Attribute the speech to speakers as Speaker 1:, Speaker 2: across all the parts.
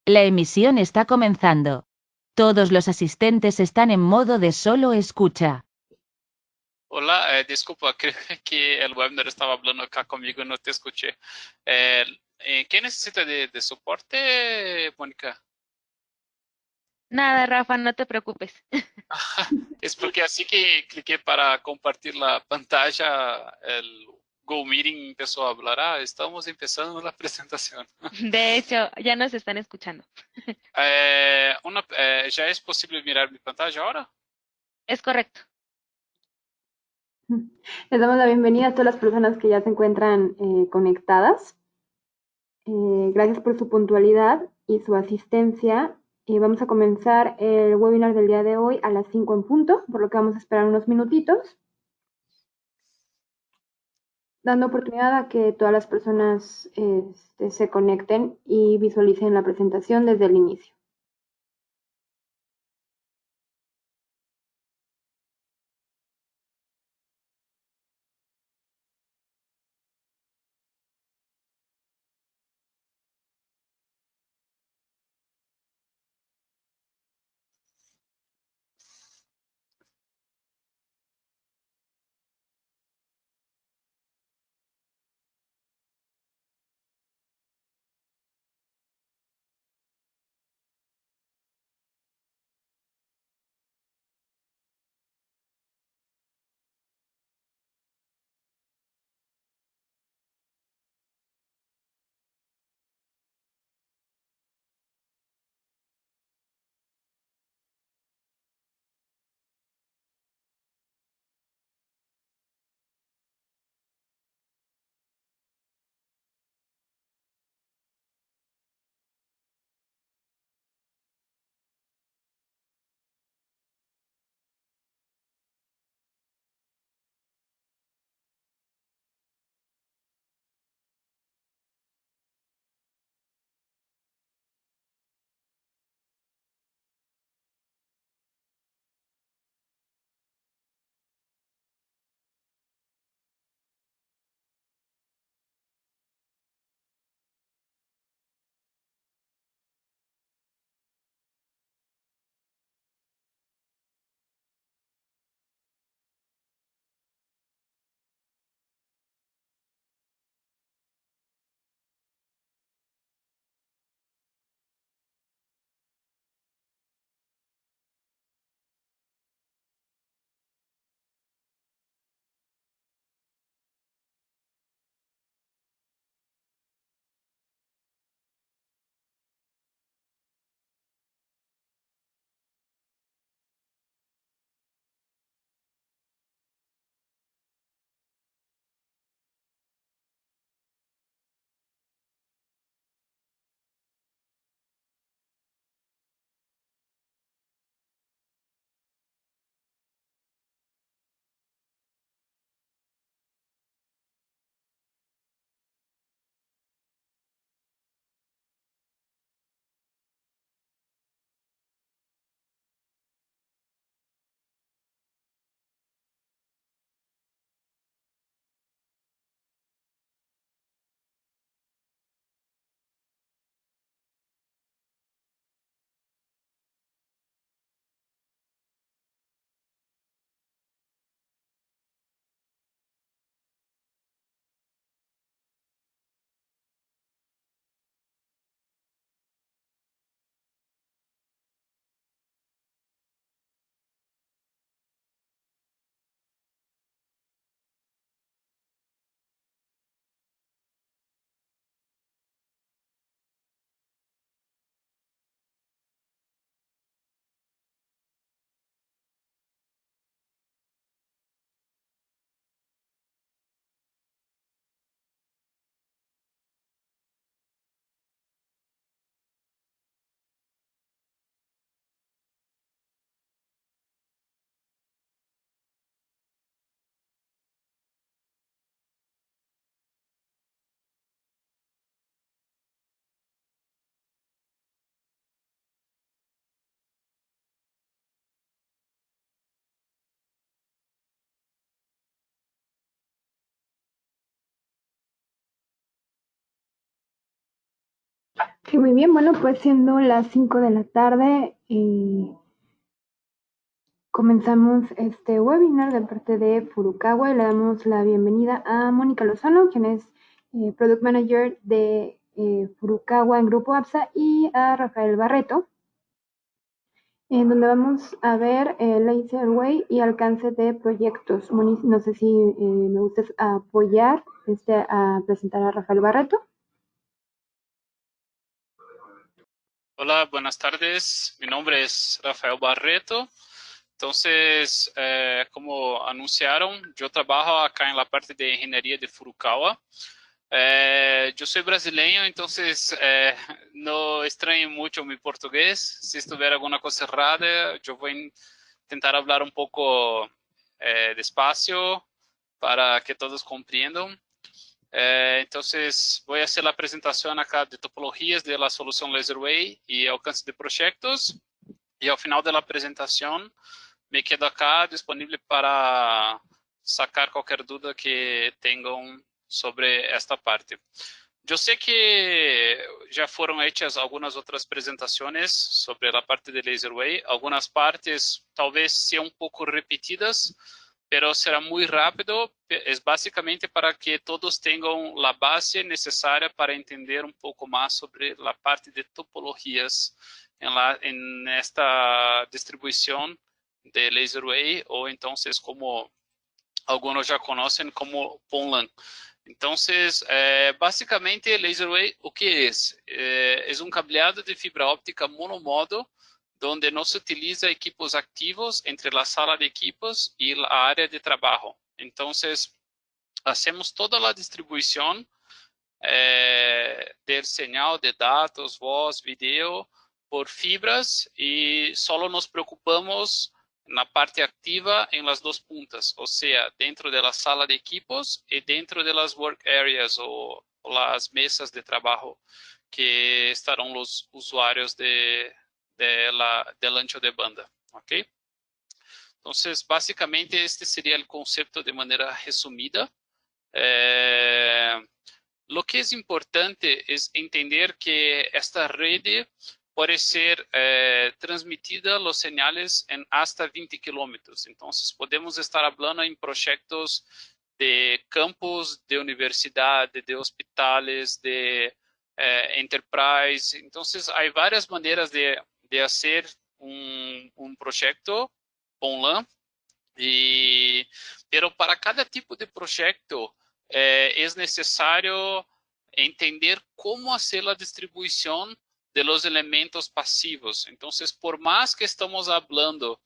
Speaker 1: La emisión está comenzando. Todos los asistentes están en modo de solo escucha.
Speaker 2: Olá, desculpa, creio que o webinar estava falando acá comigo e não te escutei. Quem necessita de suporte, Mônica?
Speaker 3: Nada, Rafa, no te preocupes.
Speaker 2: É porque assim que cliquei para compartilhar a pantalla, o Go Meeting empezó a hablar. Estamos empezando la presentación.
Speaker 3: De hecho, ya nos están escuchando.
Speaker 2: ¿Ya es posible mirar mi pantalla ahora?
Speaker 3: Es correcto.
Speaker 4: Les damos la bienvenida a todas las personas que ya se encuentran conectadas. Gracias por su puntualidad y su asistencia. Vamos a comenzar el webinar del día de hoy a las 5 en punto, por lo que vamos a esperar unos minutitos, dando oportunidad a que todas las personas se conecten y visualicen la presentación desde el inicio. Sí, muy bien. Bueno, pues siendo las 5 de la tarde, comenzamos este webinar de parte de Furukawa y le damos la bienvenida a Mónica Lozano, quien es Product Manager de Furukawa en Grupo APSA, y a Rafael Barreto, en donde vamos a ver Laserway y alcance de proyectos. Moni, no sé si me gustes apoyar a presentar a Rafael Barreto.
Speaker 2: Hola, buenas tardes. Mi nombre es Rafael Barreto. Entonces, como anunciaron, yo trabajo acá en la parte de ingeniería de Furukawa. Yo soy brasileño, entonces no extraño mucho mi portugués. Si estuviera alguna cosa errada, yo voy a intentar hablar un poco despacio para que todos comprendan. Entonces, voy a hacer la presentación acá de topologías de la solución Laserway y alcance de proyectos. Y al final de la presentación, me quedo acá disponible para sacar cualquier duda que tengan sobre esta parte. Yo sé que ya fueron hechas algunas otras presentaciones sobre la parte de Laserway. Algunas partes tal vez sean un poco repetidas, pero será muy rápido. Es básicamente para que todos tengan la base necesaria para entender un poco más sobre la parte de topologías en esta distribución de Laserway, o entonces como algunos ya conocen como PONLAN. Entonces, básicamente, Laserway, ¿o qué es? Es un cableado de fibra óptica monomodo, donde no se utiliza equipos activos entre la sala de equipos y la área de trabajo. Entonces, hacemos toda la distribución del señal de datos, voz, video, por fibras, y solo nos preocupamos na parte activa en las dos puntas, o sea, dentro de la sala de equipos y dentro de las work areas o las mesas de trabajo que estarán los usuarios del ancho de banda, ¿ok? Entonces, básicamente, este sería el concepto de manera resumida. Lo que es importante es entender que esta red puede ser transmitida los señales en hasta 20 kilómetros. Entonces, podemos estar hablando en proyectos de campos, de universidad, de hospitales, de enterprise. Entonces, hay varias maneras de hacer un proyecto online, pero para cada tipo de proyecto es necesario entender cómo hacer la distribución de los elementos pasivos. Entonces, por más que estamos hablando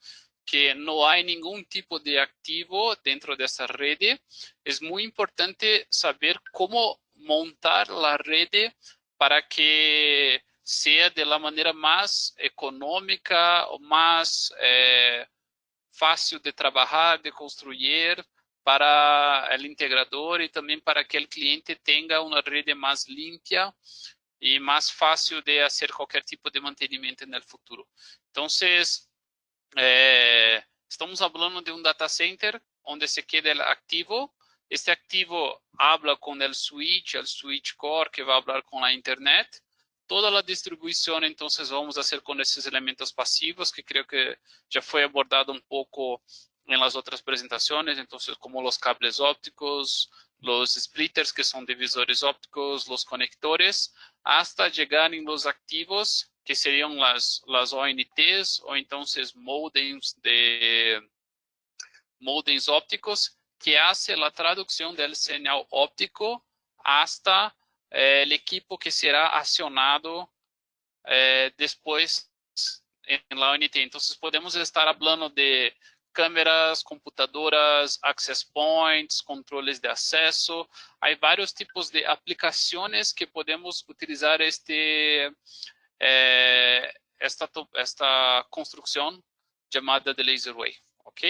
Speaker 2: que no hay ningún tipo de activo dentro de esa red, es muy importante saber cómo montar la red para que sea de la manera más económica o más fácil de trabajar, de construir para el integrador y también para que el cliente tenga una red más limpia y más fácil de hacer cualquier tipo de mantenimiento en el futuro. Entonces, estamos hablando de un data center donde se queda el activo. Este activo habla con el switch core, que va a hablar con la internet. Toda la distribución, entonces, vamos a hacer con esos elementos pasivos, que creo que ya fue abordado un poco en las otras presentaciones, entonces, como los cables ópticos, los splitters, que son divisores ópticos, los conectores, hasta llegar en los activos, que serían las ONTs, o entonces modems ópticos, que hace la traducción del señal óptico hasta el equipo que será accionado después en la ONT. Entonces, podemos estar hablando de câmeras, computadoras, access points, controles de acesso. Hay varios tipos de aplicaciones que podemos utilizar esta construcción llamada de Laserway, ¿ok?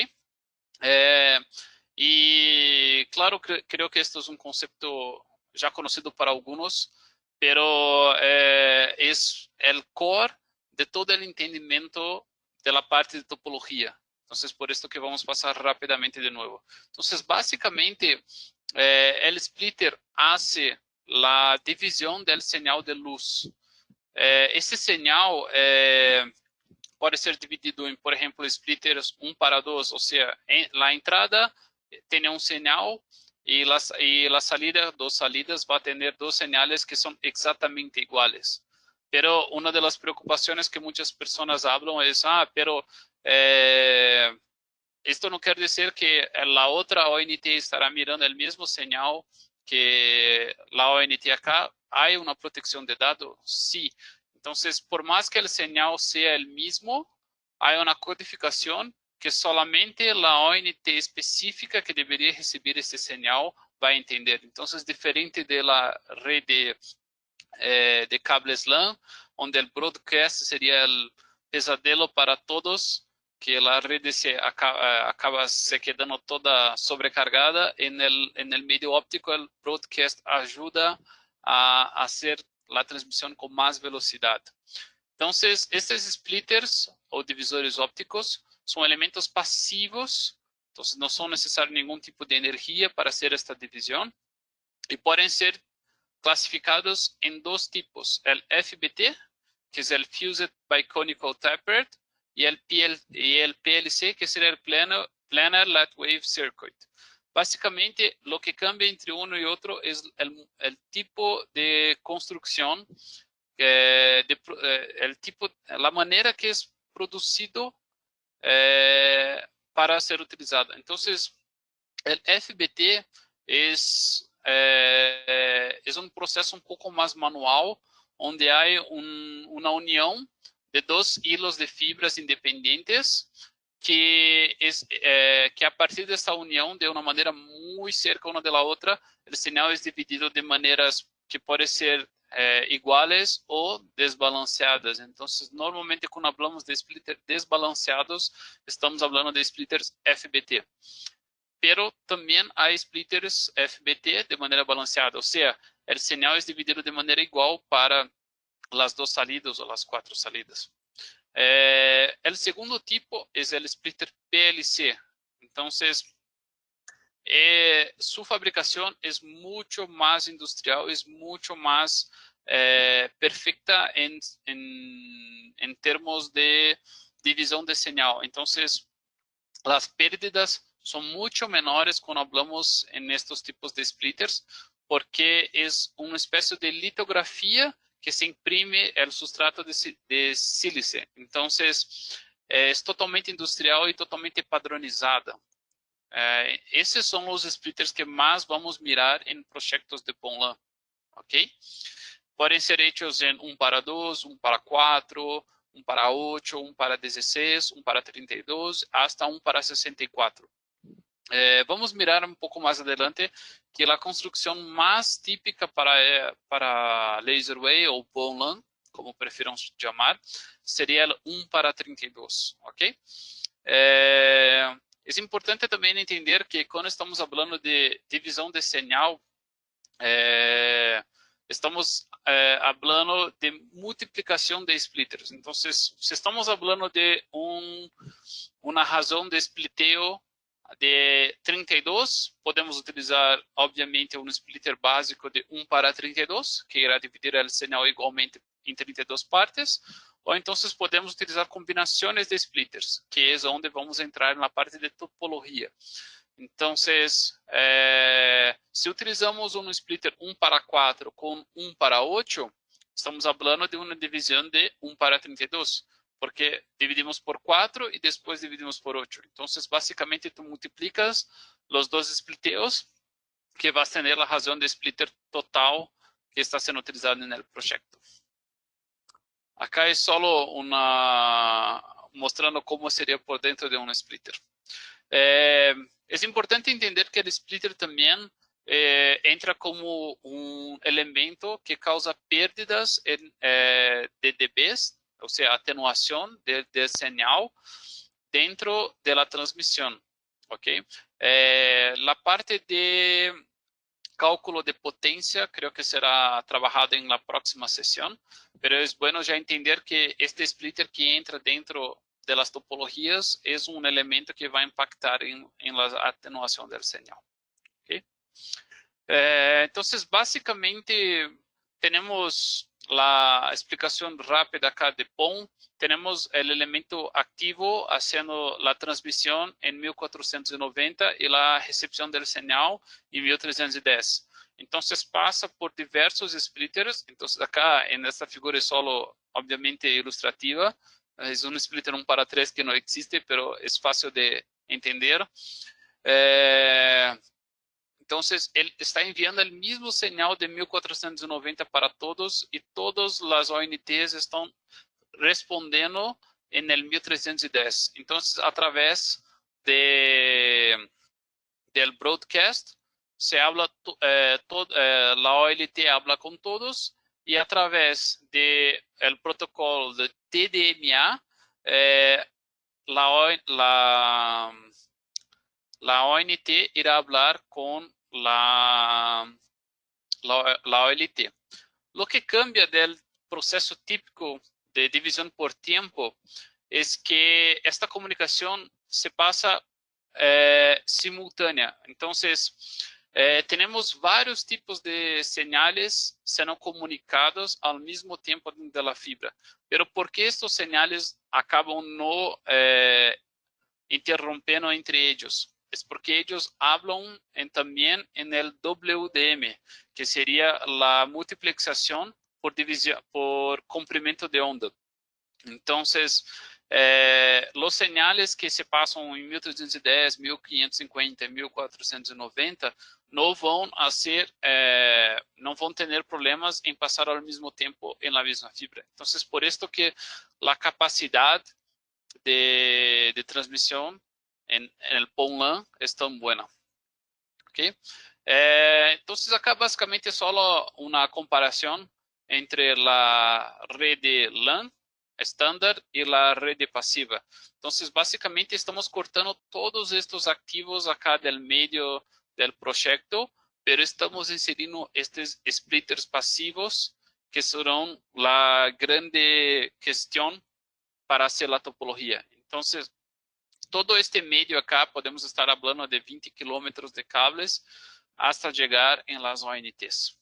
Speaker 2: Y claro, creo que esto es un concepto ya conocido para algunos, pero es el core de todo el entendimiento de la parte de topología. Entonces, por esto que vamos a pasar rápidamente de nuevo. Entonces, básicamente, el splitter hace la división del señal de luz. esse señal pode ser dividido em, por exemplo, splitters 1 para 2, ou seja, a entrada tem um señal e a salida, dos salidas, vai ter dois señales que são exatamente iguais. Pero uma das preocupações que muitas pessoas falam é, pero isto não quer dizer que a outra ONT estará mirando o mesmo señal que a ONT acá. Há uma proteção de dados? Sim. Então, por mais que o señal seja o mesmo, há uma codificação que solamente a ONT específica que deveria receber esse señal vai entender. Então, diferente da rede de cables LAN, onde o broadcast seria o pesadelo para todos, que a rede acaba se quedando toda sobrecargada. En el medio óptico, o broadcast ajuda a hacer a transmissão com mais velocidade. Então, esses splitters ou divisores ópticos são elementos passivos, então não são necessários nenhum tipo de energia para hacer esta divisão, e podem ser classificados em dois tipos: o FBT, que é o Fused Biconical Tapered, e o PLC, que seria o Planar Light Wave Circuit. Básicamente, lo que cambia entre uno y otro es el tipo de construcción, la manera que es producido para ser utilizado. Entonces, el FBT es un proceso un poco más manual, onde hay una unión de dos hilos de fibras independientes que a partir dessa união, de uma maneira muito cerca uma da outra, o sinal é dividido de maneiras que podem ser iguais ou desbalanceadas. Então, normalmente, quando falamos de splitters desbalanceados, estamos falando de splitters FBT. Pero também há splitters FBT de maneira balanceada, ou seja, o sinal é dividido de maneira igual para as duas salidas ou as quatro salidas. El segundo tipo es el splitter PLC. Entonces, su fabricación es mucho más industrial, es mucho más perfecta en términos de división de señal. Entonces, las pérdidas son mucho menores cuando hablamos en estos tipos de splitters, porque es una especie de litografía que se imprime o substrato de sílice. Então, é totalmente industrial e totalmente padronizada. Esses são os splitters que mais vamos mirar em projetos de PON-LAN. Ok? Podem ser hechos em 1 para 2, 1 para 4, 1 para 8, 1 para 16, 1 para 32, hasta 1 para 64. Vamos mirar um pouco mais adelante que a construção mais típica para laser way ou PON-LAN, como prefiram chamar, seria 1 para 32, ok? É importante também entender que quando estamos falando de divisão de señal, estamos falando de multiplicação de splitters. Então, se estamos falando de uma razão de splitteo de 32, podemos utilizar, obviamente, um splitter básico de 1 para 32, que irá dividir o sinal igualmente em 32 partes, ou então podemos utilizar combinações de splitters, que é onde vamos entrar na parte de topologia. Então, se utilizamos um splitter 1 para 4 com 1 para 8, estamos falando de uma divisão de 1 para 32. Porque dividimos por 4 e depois dividimos por 8. Então, basicamente, tu multiplicas os dois splitteos, que vas a ter a razão de splitter total que está sendo utilizado no projeto. Acá é só mostrando como seria por dentro de um splitter. É importante entender que o splitter também entra como um elemento que causa perdas de dBs, ou seja, atenuação de señal dentro da transmissão, ok? A parte de cálculo de potência, creio que será trabalhado em la próxima sessão, pero é bueno já entender que este splitter que entra dentro de las topologias é um elemento que vai impactar em la atenuação do señal, ok? Então, basicamente, temos la explicación rápida acá de PON, tenemos el elemento activo haciendo la transmisión en 1490 y la recepción del señal en 1310. Entonces pasa por diversos splitters. Entonces acá en esta figura es solo obviamente ilustrativa. Es un splitter 1 para 3 que no existe, pero es fácil de entender. Entonces, él está enviando el mismo señal de 1490 para todos y todas las ONTs están respondiendo en el 1310. Entonces, a través del broadcast, se habla, la OLT habla con todos y a través del protocolo de TDMA, la ONT irá a hablar con la OLT. Lo que cambia del proceso típico de división por tiempo es que esta comunicación se pasa simultánea. Entonces, tenemos varios tipos de señales siendo comunicados al mismo tiempo de la fibra. Pero ¿por qué estos señales acaban no interrumpiendo entre ellos? Es porque ellos hablan también en el WDM, que sería la multiplexación por división, por comprimento de onda. Entonces, los señales que se pasan en 1310, 1550, 1490 no van a ser, no van a tener problemas en pasar al mismo tiempo en la misma fibra. Entonces, por esto que la capacidad de transmisión en el PON-LAN es tan buena. ¿Okay? Entonces acá básicamente es solo una comparación entre la red de LAN estándar y la red de pasiva. Entonces básicamente estamos cortando todos estos activos acá del medio del proyecto, pero estamos inseriendo estos splitters pasivos que serán la grande cuestión para hacer la topología. Entonces, todo este medio acá podemos estar hablando de 20 kilómetros de cables hasta llegar en las ONTs.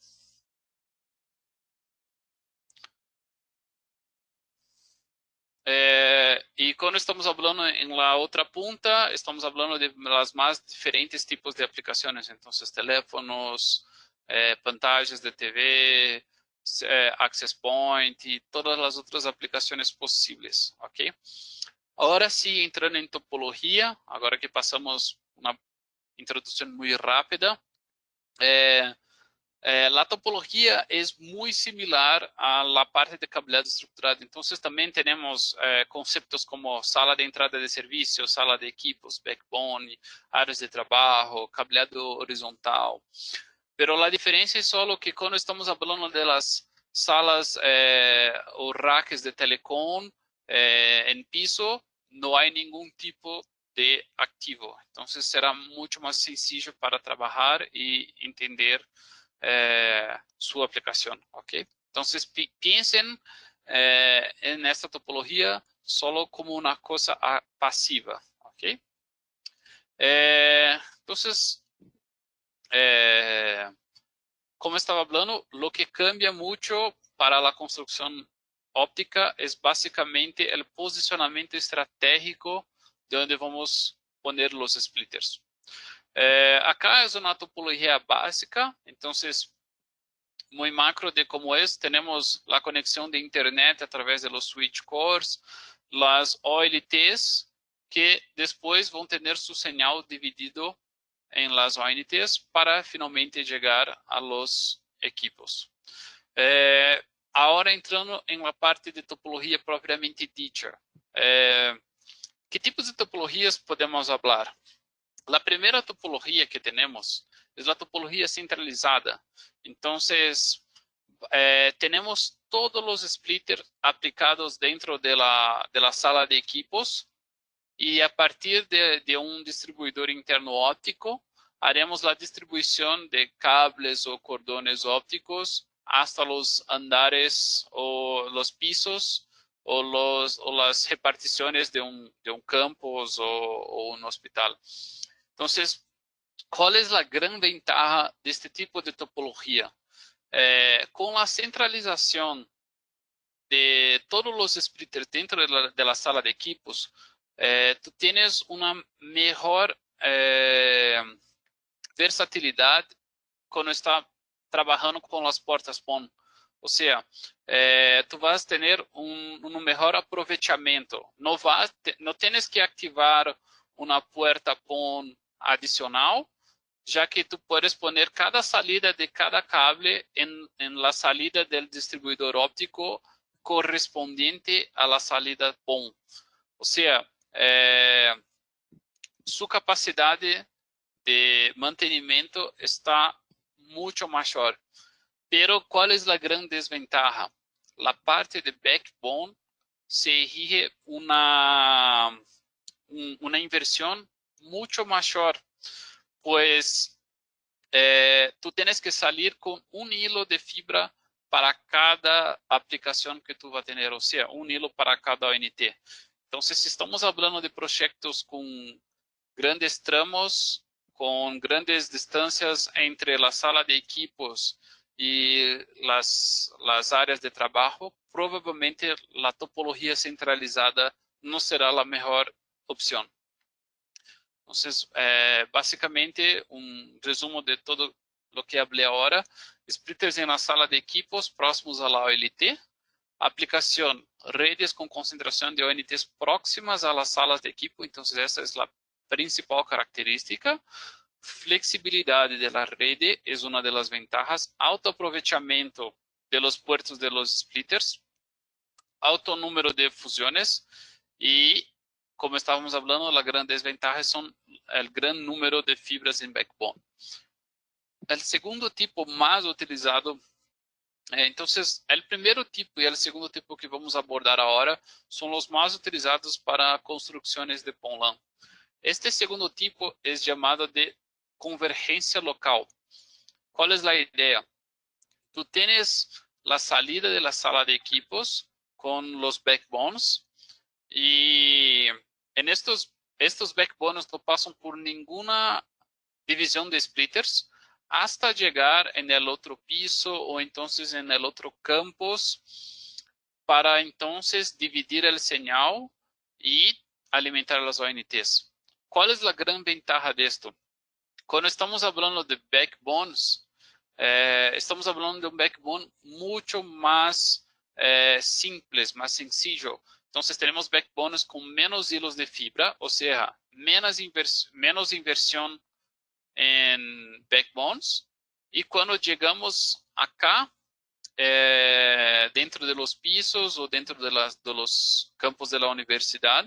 Speaker 2: Y cuando estamos hablando en la otra punta, estamos hablando de las más diferentes tipos de aplicaciones. Entonces, teléfonos, pantallas de TV, access point y todas las otras aplicaciones posibles. ¿Ok? Ahora sí, entrando en topología, ahora que pasamos una introducción muy rápida, la topología es muy similar a la parte de cableado estructurado. Entonces también tenemos conceptos como sala de entrada de servicios, sala de equipos, backbone, áreas de trabajo, cableado horizontal. Pero la diferencia es solo que cuando estamos hablando de las salas o racks de telecom en piso, no hay ningún tipo de activo. Entonces será mucho más sencillo para trabajar y entender su aplicación. ¿Okay? Entonces piensen en esta topología solo como una cosa pasiva. ¿Okay? Entonces, como estaba hablando, lo que cambia mucho para la construcción óptica es básicamente el posicionamiento estratégico de donde vamos a poner los splitters. Acá es una topología básica, entonces muy macro de cómo es. Tenemos la conexión de internet a través de los switch cores, las OLTs que después van a tener su señal dividido en las ONTs para finalmente llegar a los equipos. Ahora entrando en la parte de topología propiamente dicha. ¿Qué tipos de topologías podemos hablar? La primera topología que tenemos es la topología centralizada. Entonces, tenemos todos los splitters aplicados dentro de la sala de equipos y a partir de un distribuidor interno óptico, haremos la distribución de cables o cordones ópticos hasta los andares o los pisos o las reparticiones de un campus o un hospital. Entonces, ¿cuál es la gran ventaja de este tipo de topología? Con la centralización de todos los splitters dentro de la sala de equipos, tú tienes una mejor versatilidad cuando está trabajando con las puertas PON. O sea, tú vas a tener un mejor aprovechamiento. No tienes que activar una puerta PON adicional, ya que tú puedes poner cada salida de cada cable en la salida del distribuidor óptico correspondiente a la salida PON. O sea, su capacidad de mantenimiento está mucho mayor. Pero ¿cuál es la gran desventaja? La parte de backbone se exige una inversión mucho mayor, pues tú tienes que salir con un hilo de fibra para cada aplicación que tú vas a tener, o sea, un hilo para cada ONT. Entonces, si estamos hablando de proyectos con grandes tramos, con grandes distancias entre la sala de equipos y las áreas de trabajo, probablemente la topología centralizada no será la mejor opción. Entonces, básicamente, un resumo de todo lo que hablé ahora: splitters en la sala de equipos próximos a la OLT, aplicación, redes con concentración de ONTs próximas a las salas de equipo. Entonces, esa es la principal característica. Flexibilidad de la red es una de las ventajas. Alto aprovechamiento de los puertos de los splitters. Alto número de fusiones. Y, como estábamos hablando, las grandes ventajas son el gran número de fibras en backbone. El segundo tipo más utilizado, entonces, el primer tipo y el segundo tipo que vamos a abordar ahora son los más utilizados para construcciones de PON-LAN. Este segundo tipo es llamado de convergencia local. ¿Cuál es la idea? Tú tienes la salida de la sala de equipos con los backbones y en estos backbones no pasan por ninguna división de splitters hasta llegar en el otro piso o entonces en el otro campus para entonces dividir el señal y alimentar las ONTs. ¿Cuál es la gran ventaja de esto? Cuando estamos hablando de backbones, estamos hablando de un backbone mucho más simples, más sencillo. Entonces tenemos backbones con menos hilos de fibra, o sea, menos inversión en backbones. Y cuando llegamos acá, dentro de los pisos o dentro de los campos de la universidad,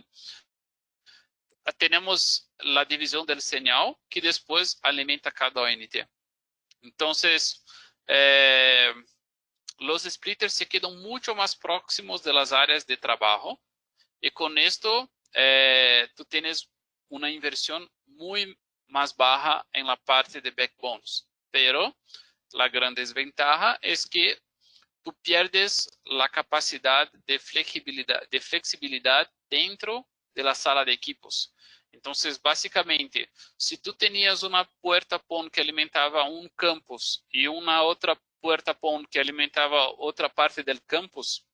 Speaker 2: tenemos la división del señal que después alimenta cada ONT. Entonces, los splitters se quedan mucho más próximos de las áreas de trabajo y con esto tú tienes una inversión muy más baja en la parte de backbones. Pero la gran desventaja es que tú pierdes la capacidad de flexibilidad dentro de la sala de equipos. Entonces, básicamente, si tú tenías una puerta PON que alimentaba un campus y una otra puerta PON que alimentaba otra parte del campus,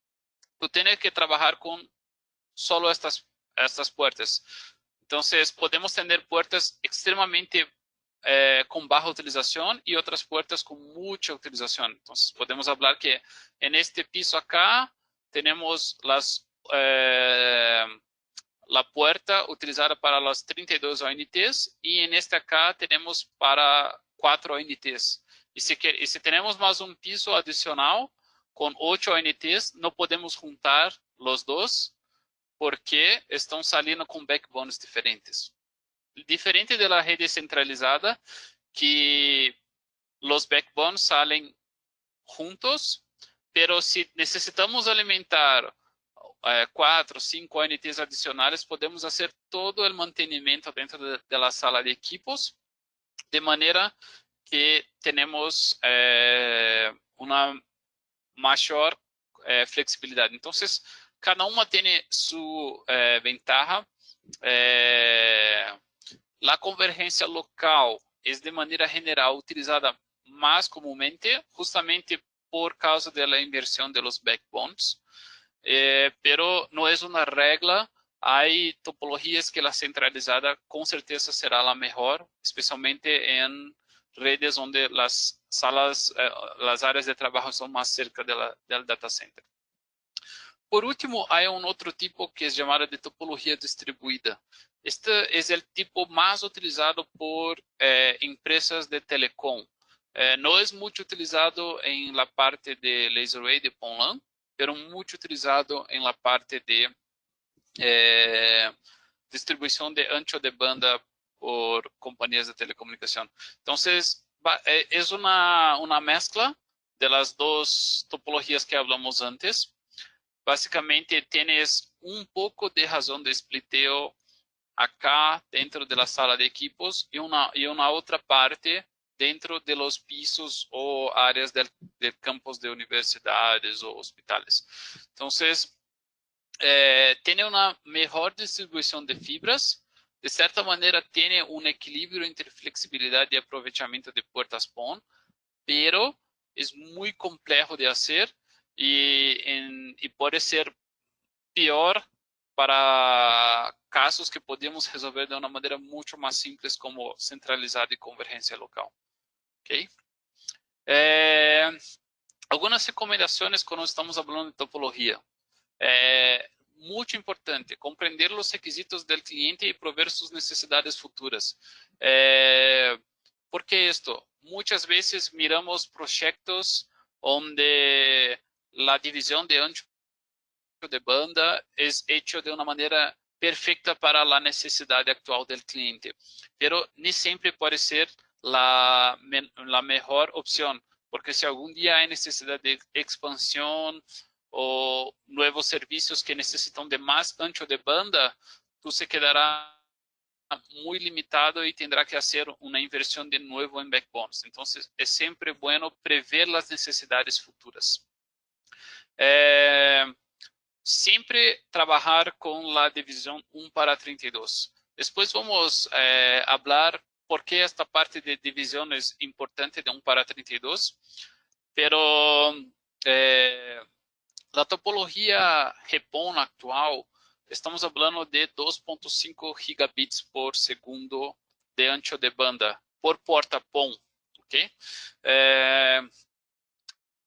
Speaker 2: tú tienes que trabajar con solo estas puertas. Entonces, podemos tener puertas extremadamente con baja utilización y otras puertas con mucha utilización. Entonces, podemos hablar que en este piso acá tenemos la puerta utilizada para los 32 ONTs y en este acá tenemos para 4 ONTs. Y si tenemos más un piso adicional con 8 ONTs, no podemos juntar los dos porque están saliendo con backbones diferentes. Diferente de la red centralizada, que los backbones salen juntos, pero si necesitamos alimentar 4 o 5 ONTs adicionales, podemos hacer todo el mantenimiento dentro de la sala de equipos, de manera que tenemos una mayor flexibilidad. Entonces, cada una tiene su ventaja. La convergencia local es de manera general utilizada más comúnmente, justamente por causa de la inversión de los backbones. pero no es una regla. Hay topologías que la centralizada con certeza será la mejor, especialmente en redes donde las salas, las áreas de trabajo son más cerca del data center. Por último, hay un otro tipo que es llamado de topología distribuida. Este es el tipo más utilizado por empresas de telecom. No es mucho utilizado en la parte de laser array de PON-LAN, pero mucho utilizado en la parte de distribución de ancho de banda por compañías de telecomunicación. Entonces, es una mezcla de las dos topologías que hablamos antes. Básicamente, tienes un poco de razón de spliteo acá dentro de la sala de equipos y una otra parte dentro de los pisos o áreas de campos de universidades o hospitales. Entonces, tiene una mejor distribución de fibras. De cierta manera, tiene un equilibrio entre flexibilidad y aprovechamiento de puertas PON, pero es muy complejo de hacer y puede ser peor para casos que podemos resolver de una manera mucho más simple como centralizada y convergencia local. ¿Okay? Algunas recomendaciones cuando estamos hablando de topología. Muito importante, compreender os requisitos do cliente e prover suas necessidades futuras. ¿Por qué esto? Muchas veces miramos proyectos donde la división de ancho de banda es hecho de una manera perfecta para la necesidad actual del cliente, pero ni siempre puede ser la mejor opción, porque si algún día hay necesidad de expansión o nuevos servicios que necesitan de más ancho de banda, tú se quedará muy limitado y tendrá que hacer una inversión de nuevo en backbones. Entonces, es siempre bueno prever las necesidades futuras. Siempre trabajar con la división 1:32. Después vamos a hablar por qué esta parte de división es importante de 1:32, pero la topología GPON actual, estamos hablando de 2.5 gigabits por segundo de ancho de banda por porta PON. ¿Okay?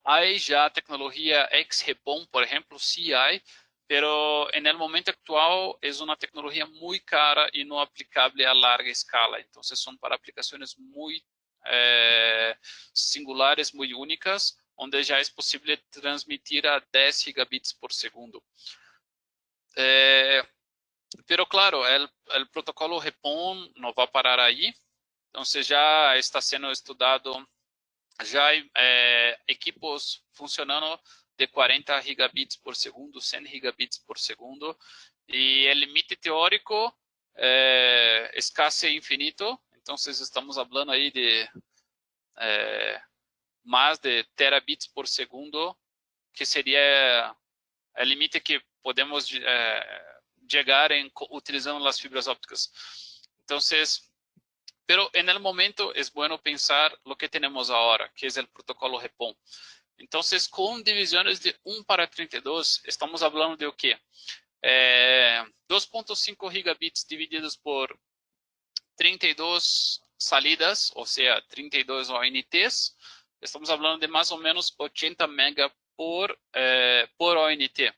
Speaker 2: Hay ya tecnología XGPON, por ejemplo, sí hay, pero en el momento actual es una tecnología muy cara y no aplicable a larga escala. Entonces son para aplicaciones muy singulares, muy únicas, donde ya es posible transmitir a 10 gigabits por segundo. Pero claro, el protocolo GPON no va a parar ahí. Entonces ya está siendo estudiado. Já há equipos funcionando de 40 gigabits por segundo, 100 gigabits por segundo, e o limite teórico é casi infinito. Então, estamos falando aí de mais de terabits por segundo, que seria o limite que podemos chegar utilizando as fibras ópticas. Então, pero en el momento es bueno pensar lo que tenemos ahora, que es el protocolo GPON. Entonces, con divisiones de 1:32, estamos hablando de qué? 2.5 gigabits divididos por 32 salidas, o sea, 32 ONTs. Estamos hablando de más o menos 80 mega por ONT.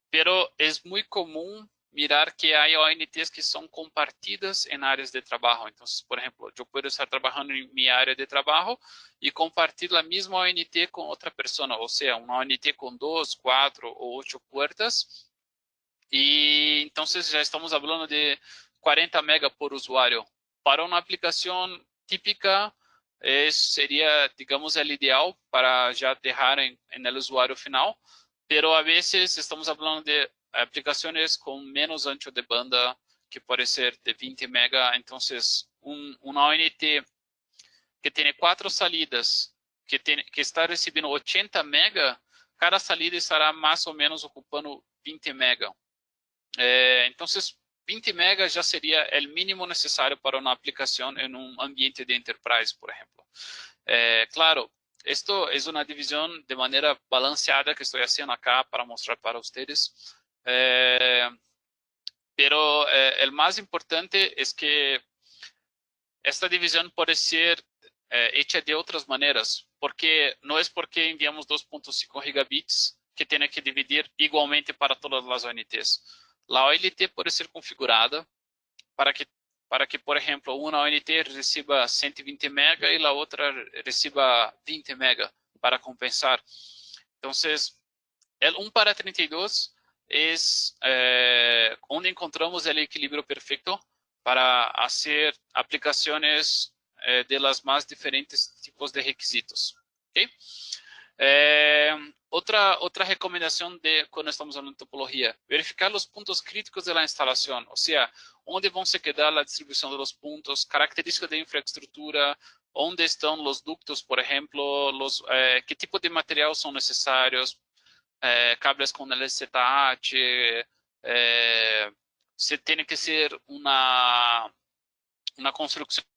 Speaker 2: Pero es muy común mirar que hay ONTs que son compartidas en áreas de trabajo. Entonces, por ejemplo, yo puedo estar trabajando en mi área de trabajo y compartir la misma ONT con otra persona, o sea, una ONT con 2, 4 o 8 puertas. Y entonces ya estamos hablando de 40 mega por usuario. Para una aplicación típica, sería, digamos, el ideal para ya dejar en el usuario final, pero a veces estamos hablando de aplicaciones con menos ancho de banda, que puede ser de 20 mega. Entonces, una ONT que tiene 4 salidas, que está recibiendo 80 mega, cada salida estará más o menos ocupando 20 mega. Entonces, 20 mega ya sería el mínimo necesario para una aplicación en un ambiente de enterprise, por ejemplo. Claro, esto es una división de manera balanceada que estoy haciendo acá para mostrar para ustedes. Pero el más importante es que esta división puede ser hecha de otras maneras, porque no es porque enviamos 2.5 gigabits que tiene que dividir igualmente para todas las ONTs. La OLT puede ser configurada para que, por ejemplo, una ONT reciba 120 MB y la otra reciba 20 MB para compensar. Entonces, el 1 para 32 es donde encontramos el equilibrio perfecto para hacer aplicaciones de las más diferentes tipos de requisitos. ¿Okay? Otra recomendación de cuando estamos hablando de topología, verificar los puntos críticos de la instalación, o sea, dónde van a quedar la distribución de los puntos, características de infraestructura, dónde están los ductos, por ejemplo, qué tipo de material son necesarios, cables con LZH, se tiene que ser una construcción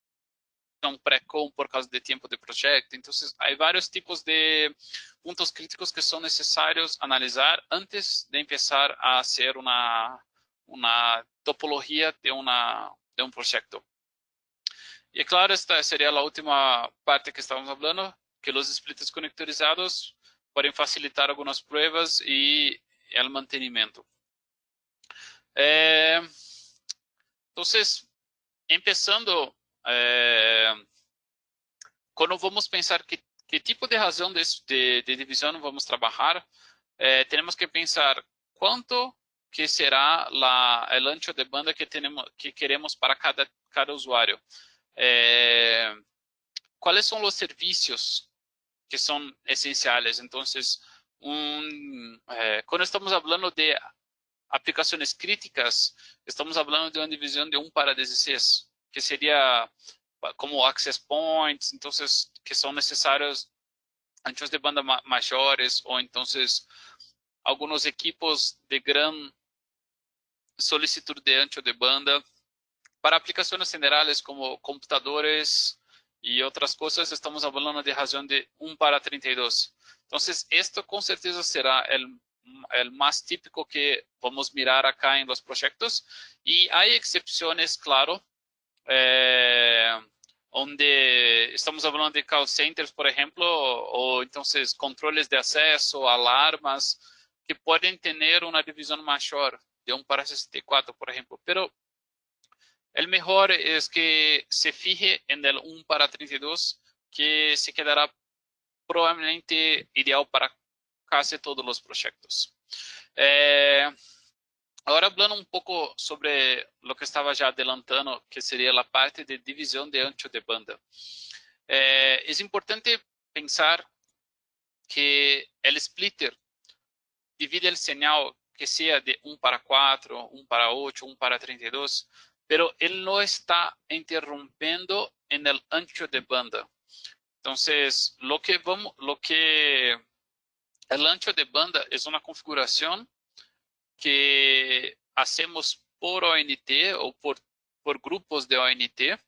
Speaker 2: pré-com por causa de tiempo de proyecto. Entonces, hay varios tipos de puntos críticos que son necesarios analizar antes de empezar a hacer una topología de un proyecto. Y claro, esta sería la última parte que estamos hablando, que los splitters conectorizados pueden facilitar algunas pruebas y el mantenimiento. Entonces, empezando, quando vamos pensar que tipo de razão de divisão vamos trabalhar, temos que pensar quanto que será o ancho de banda que queremos para cada usuário. Quais são os serviços que são essenciais? Então, quando estamos falando de aplicações críticas, estamos falando de uma divisão de 1 para 16, que seria como access points, entonces, que son necesarios anchos de banda mayores, o entonces algunos equipos de gran solicitud de ancho de banda. Para aplicaciones generales como computadores y otras cosas, estamos hablando de razón de 1 para 32. Entonces, esto con certeza será el más típico que vamos a mirar acá en los proyectos. Y hay excepciones, claro, onde estamos falando de call centers, por exemplo, ou então controles de acesso, alarmas, que podem ter uma divisão maior, de 1 para 64, por exemplo. Pero o melhor é que se fije en el 1 para 32, que se quedará provavelmente ideal para casi todos os projetos. Agora, falando um pouco sobre o que estava já adelantando, que seria a parte de divisão de ancho de banda. É importante pensar que o splitter divide o sinal que seja de 1 para 4, 1 para 8, 1 para 32, pero ele não está interrompendo en el ancho de banda. Então, el ancho de banda é uma configuração que hacemos por ONT ou por grupos de ONT,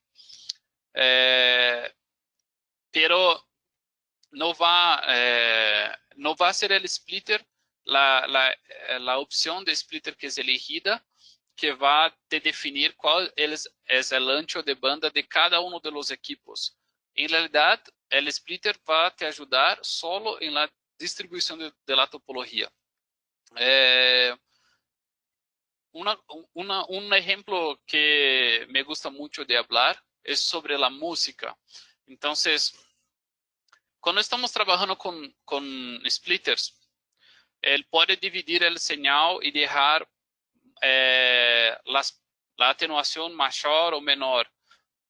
Speaker 2: pero no va a ser el splitter, la opción de splitter que es elegida, que va a definir cuál es el ancho de banda de cada uno de los equipos. En realidad, el splitter va a te ayudar solo en la distribución de la topología. Un ejemplo que me gusta mucho de hablar es sobre la música. Entonces, cuando estamos trabajando con splitters, él puede dividir el señal y dejar la atenuación mayor o menor,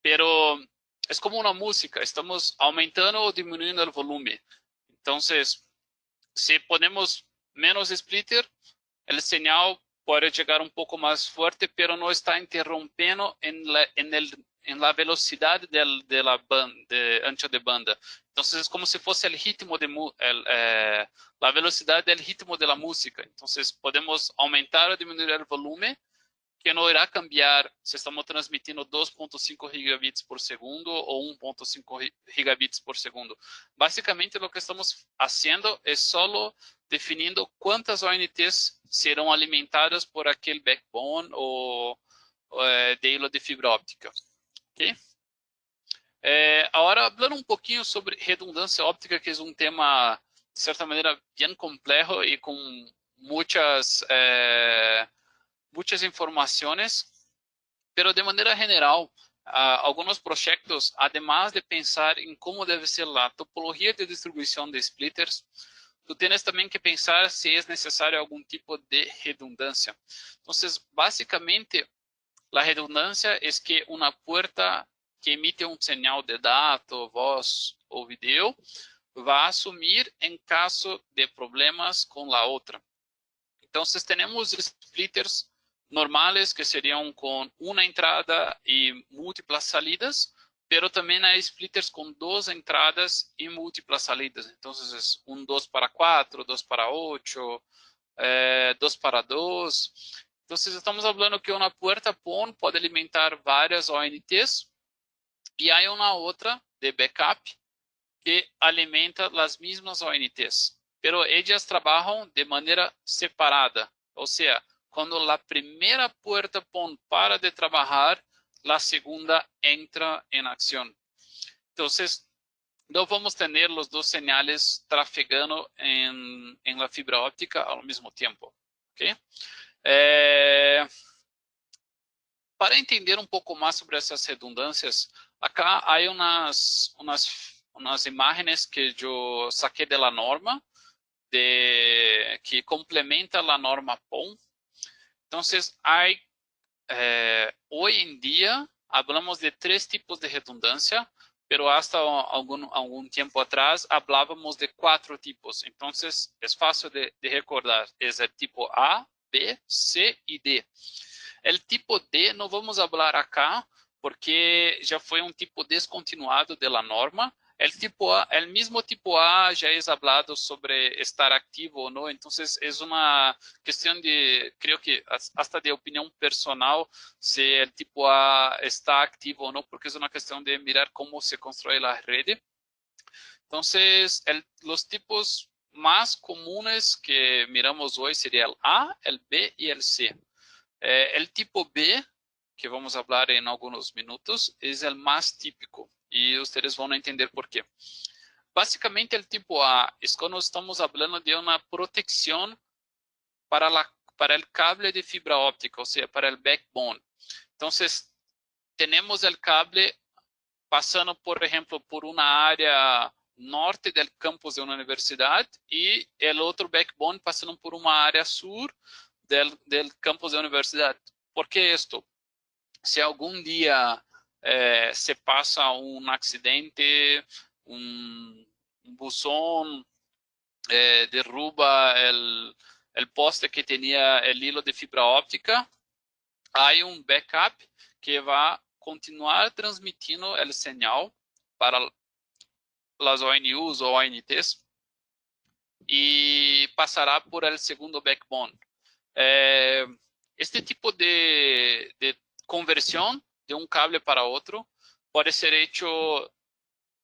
Speaker 2: pero es como una música, estamos aumentando o disminuyendo el volumen. Entonces, si ponemos menos splitter, el señal puede llegar un poco más fuerte, pero no está interrumpiendo en la velocidad de ancho de banda. Entonces, es como si fuese el ritmo la velocidad del ritmo de la música. Entonces, podemos aumentar o disminuir el volumen que não irá cambiar se estamos transmitindo 2.5 gigabits por segundo ou 1.5 gigabits por segundo. Basicamente, o que estamos fazendo é só definindo quantas ONTs serão alimentadas por aquele backbone ou de hilo de fibra óptica. ¿Okay? Agora, falando um pouquinho sobre redundância óptica, que é um tema, de certa maneira, bem complexo e com muitas informações, pero de maneira general, alguns projetos, además de pensar em como deve ser a topologia de distribuição de splitters, tu tienes também que pensar se é necessário algum tipo de redundância. Então, basicamente, a redundância é que uma puerta que emite um sinal de dados, voz ou vídeo vai assumir em caso de problemas com a outra. Então, temos splitters normais, que seriam com uma entrada e múltiplas salidas, pero também há splitters com 2 entradas e múltiplas salidas. Então, 2 para 4, 2 para 8, 2 para 2. Então, estamos falando que uma puerta PON pode alimentar várias ONTs e há uma outra de backup que alimenta as mesmas ONTs, pero elas trabalham de maneira separada, ou seja, quando a primeira puerta PON para de trabalhar, a segunda entra em ação. Então, não vamos ter os dois sinais trafegando em la fibra óptica ao mesmo tempo. ¿Okay? Para entender um pouco mais sobre essas redundâncias, acá há umas imagens que eu saquei da norma, que complementa a norma PON. Então, hoje em dia, falamos de 3 tipos de redundância, pero hasta algum tempo atrás, falávamos de 4 tipos. Então, é fácil de recordar. É o tipo A, B, C e D. O tipo D não vamos falar acá, porque já foi um tipo descontinuado da norma. O mesmo tipo A já é falado sobre estar ativo ou não, então é uma questão de, creio que hasta de opinião personal, se o tipo A está ativo ou não, porque é uma questão de mirar como se constrói a rede. Então, os tipos mais comuns que miramos hoje seria o A, o B e o C. O tipo B, que vamos falar em alguns minutos, é o mais típico e vocês vão entender por quê. Basicamente, o tipo A é quando estamos falando de uma proteção para o cable de fibra óptica, ou seja, para o backbone. Então, temos o cable passando, por exemplo, por uma área norte do campus de uma universidade e o outro backbone passando por uma área sul del campus de universidade. ¿Por qué esto? Si algún día se pasa un accidente, un buzón derruba el poste que tenía el hilo de fibra óptica, hay un backup que va a continuar transmitiendo el señal para las ONUs o ONTs y pasará por el segundo backbone. Este tipo de conversión de un cable para otro puede ser hecho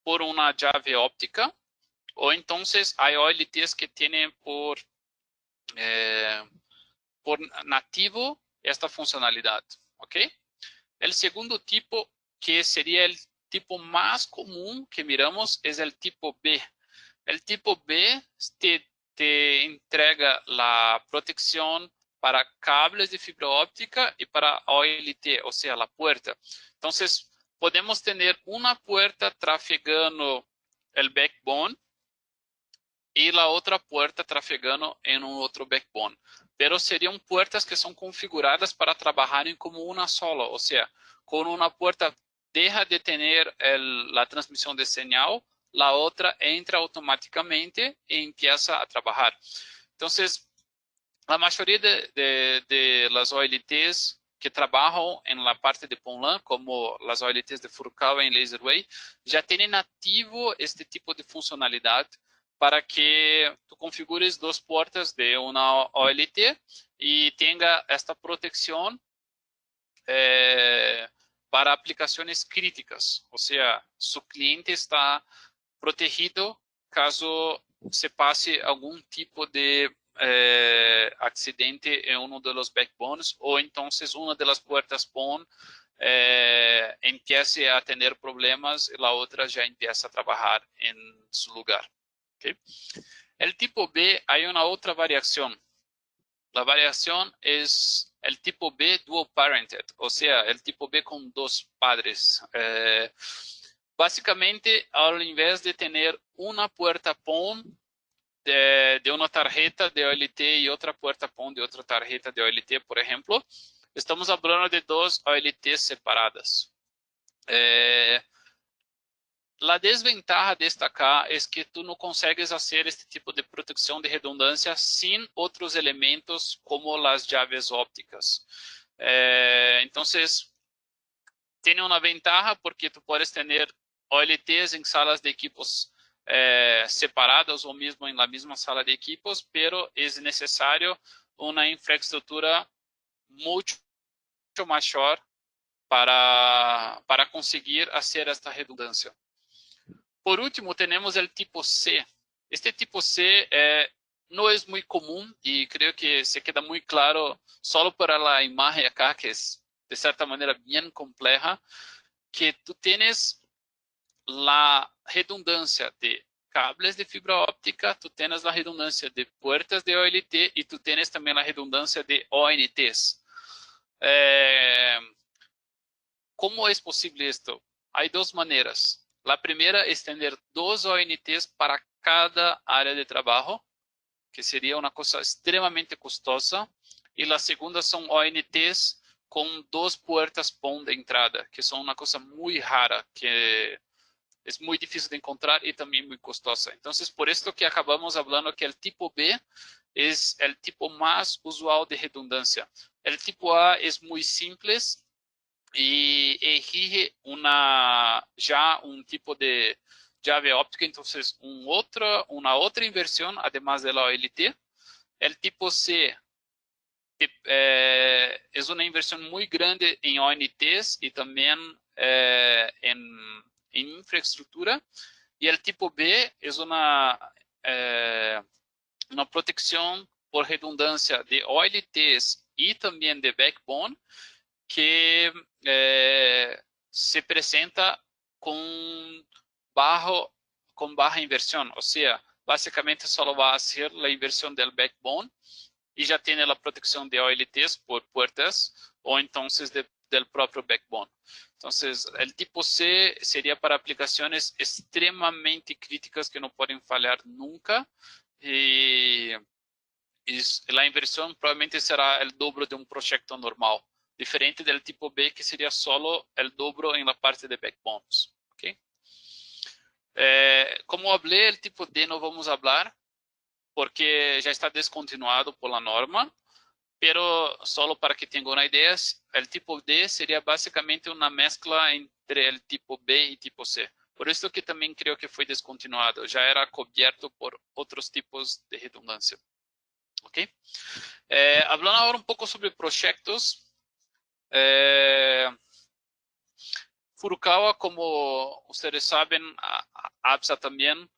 Speaker 2: por una llave óptica o entonces hay OLTs que tienen por nativo esta funcionalidad. ¿Ok? El segundo tipo, que sería el tipo más común que miramos, es el tipo B. El tipo B te entrega la protección para cables de fibra óptica y para OLT, o sea, la puerta. Entonces, podemos tener una puerta trafegando el backbone y la otra puerta trafegando en un otro backbone. Pero serían puertas que son configuradas para trabajar como una sola, o sea, con una puerta deja de tener la transmisión de señal, la otra entra automáticamente y empieza a trabajar. Entonces, la mayoría de las OLTs que trabajan en la parte de PON-LAN, como las OLTs de Furukawa en LaserWave, ya tienen activo este tipo de funcionalidad para que tú configures 2 puertas de una OLT y tenga esta protección para aplicaciones críticas, o sea, su cliente está protegido caso se pase algún tipo de accidente en uno de los backbones o entonces una de las puertas PON empiece a tener problemas y la otra ya empieza a trabajar en su lugar. ¿Okay? El tipo B, hay una otra variación. La variación es el tipo B dual parented, o sea, el tipo B con dos padres. Básicamente, al invés de tener una puerta PON de una tarjeta de OLT y otra puerta PON de otra tarjeta de OLT, por ejemplo, estamos hablando de dos OLTs separadas. La desventaja de esta acá es que tú no consigues hacer este tipo de protección de redundancia sin otros elementos como las llaves ópticas. Entonces, tiene una ventaja porque tú puedes tener OLTs en salas de equipos separadas o mismo en la misma sala de equipos, pero es necesario una infraestructura mucho mayor para conseguir hacer esta redundancia. Por último, tenemos el tipo C. Este tipo C no es muy común y creo que se queda muy claro solo para la imagen acá, que es de cierta manera bien compleja, que tú tienes la redundancia de cables de fibra óptica, tú tienes la redundancia de puertas de OLT y tú tienes también la redundancia de ONTs. ¿Cómo es posible esto? Hay dos maneras. La primera es tener dos ONTs para cada área de trabajo, que sería una cosa extremadamente costosa. Y la segunda son ONTs con dos puertas PON de entrada, que son una cosa muy rara, que es muy difícil de encontrar y también muy costosa. Entonces, por esto que acabamos hablando que el tipo B es el tipo más usual de redundancia. El tipo A es muy simple y exige ya un tipo de llave óptica, entonces una otra inversión además de la OLT. El tipo C es una inversión muy grande en ONTs y también en infraestructura. Y el tipo B es una protección por redundancia de OLTs y también de backbone, que se presenta con baja inversión, o sea, básicamente solo va a hacer la inversión del backbone y ya tiene la protección de OLTs por puertas o entonces del propio backbone. Entonces, el tipo C sería para aplicaciones extremadamente críticas que no pueden fallar nunca y la inversión probablemente será el dobro de un proyecto normal, diferente del tipo B que sería solo el dobro en la parte de backbones. ¿Okay? Como hablé, el tipo D no vamos a hablar porque ya está descontinuado por la norma, pero solo para que tengan una idea, el tipo D sería básicamente una mezcla entre el tipo B y tipo C. Por esto que también creo que fue descontinuado, ya era cubierto por otros tipos de redundancia. ¿Ok? Hablando ahora un poco sobre proyectos, Furukawa, como ustedes saben, ABSA también,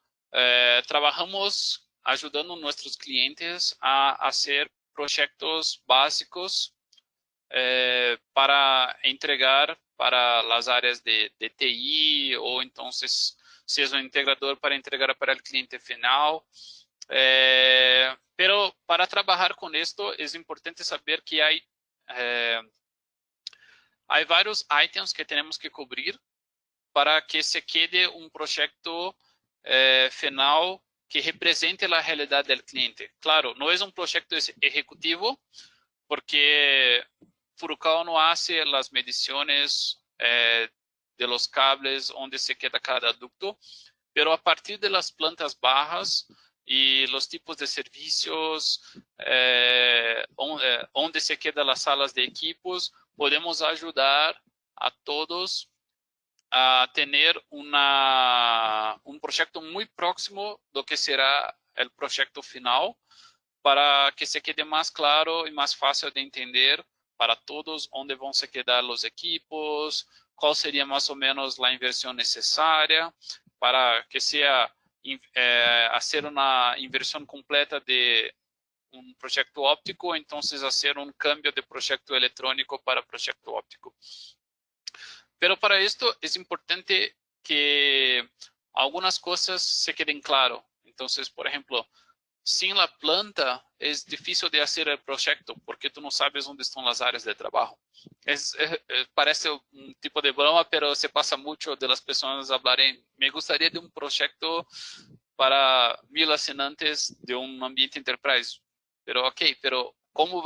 Speaker 2: trabajamos ayudando a nuestros clientes a hacer proyectos básicos para entregar para las áreas de TI o entonces si es un integrador para entregar para el cliente final. Pero para trabajar con esto es importante saber que hay varios ítems que tenemos que cubrir para que se quede un proyecto final que represente la realidad del cliente. Claro, no es un proyecto ejecutivo porque Furukawa no hace las mediciones de los cables donde se queda cada ducto, pero a partir de las plantas bajas y los tipos de servicios, donde se quedan las salas de equipos, podemos ayudar a todos a tener un proyecto muy próximo de lo que será el proyecto final, para que se quede más claro y más fácil de entender para todos, onde vão se quedar os equipos, qual seria mais ou menos a inversão necessária para que seja fazer uma inversão completa de um projeto óptico, então fazer um câmbio de projeto eletrônico para projeto óptico. Pero para esto é importante que algumas coisas se queden claro. Então, por exemplo, sem a planta é difícil de fazer o projeto porque tu não sabes onde estão as áreas de trabalho. Parece um tipo de broma, pero se passa muito de las pessoas hablarem, me gostaria de um projeto para 1000 assinantes de um ambiente enterprise. Pero ok, pero como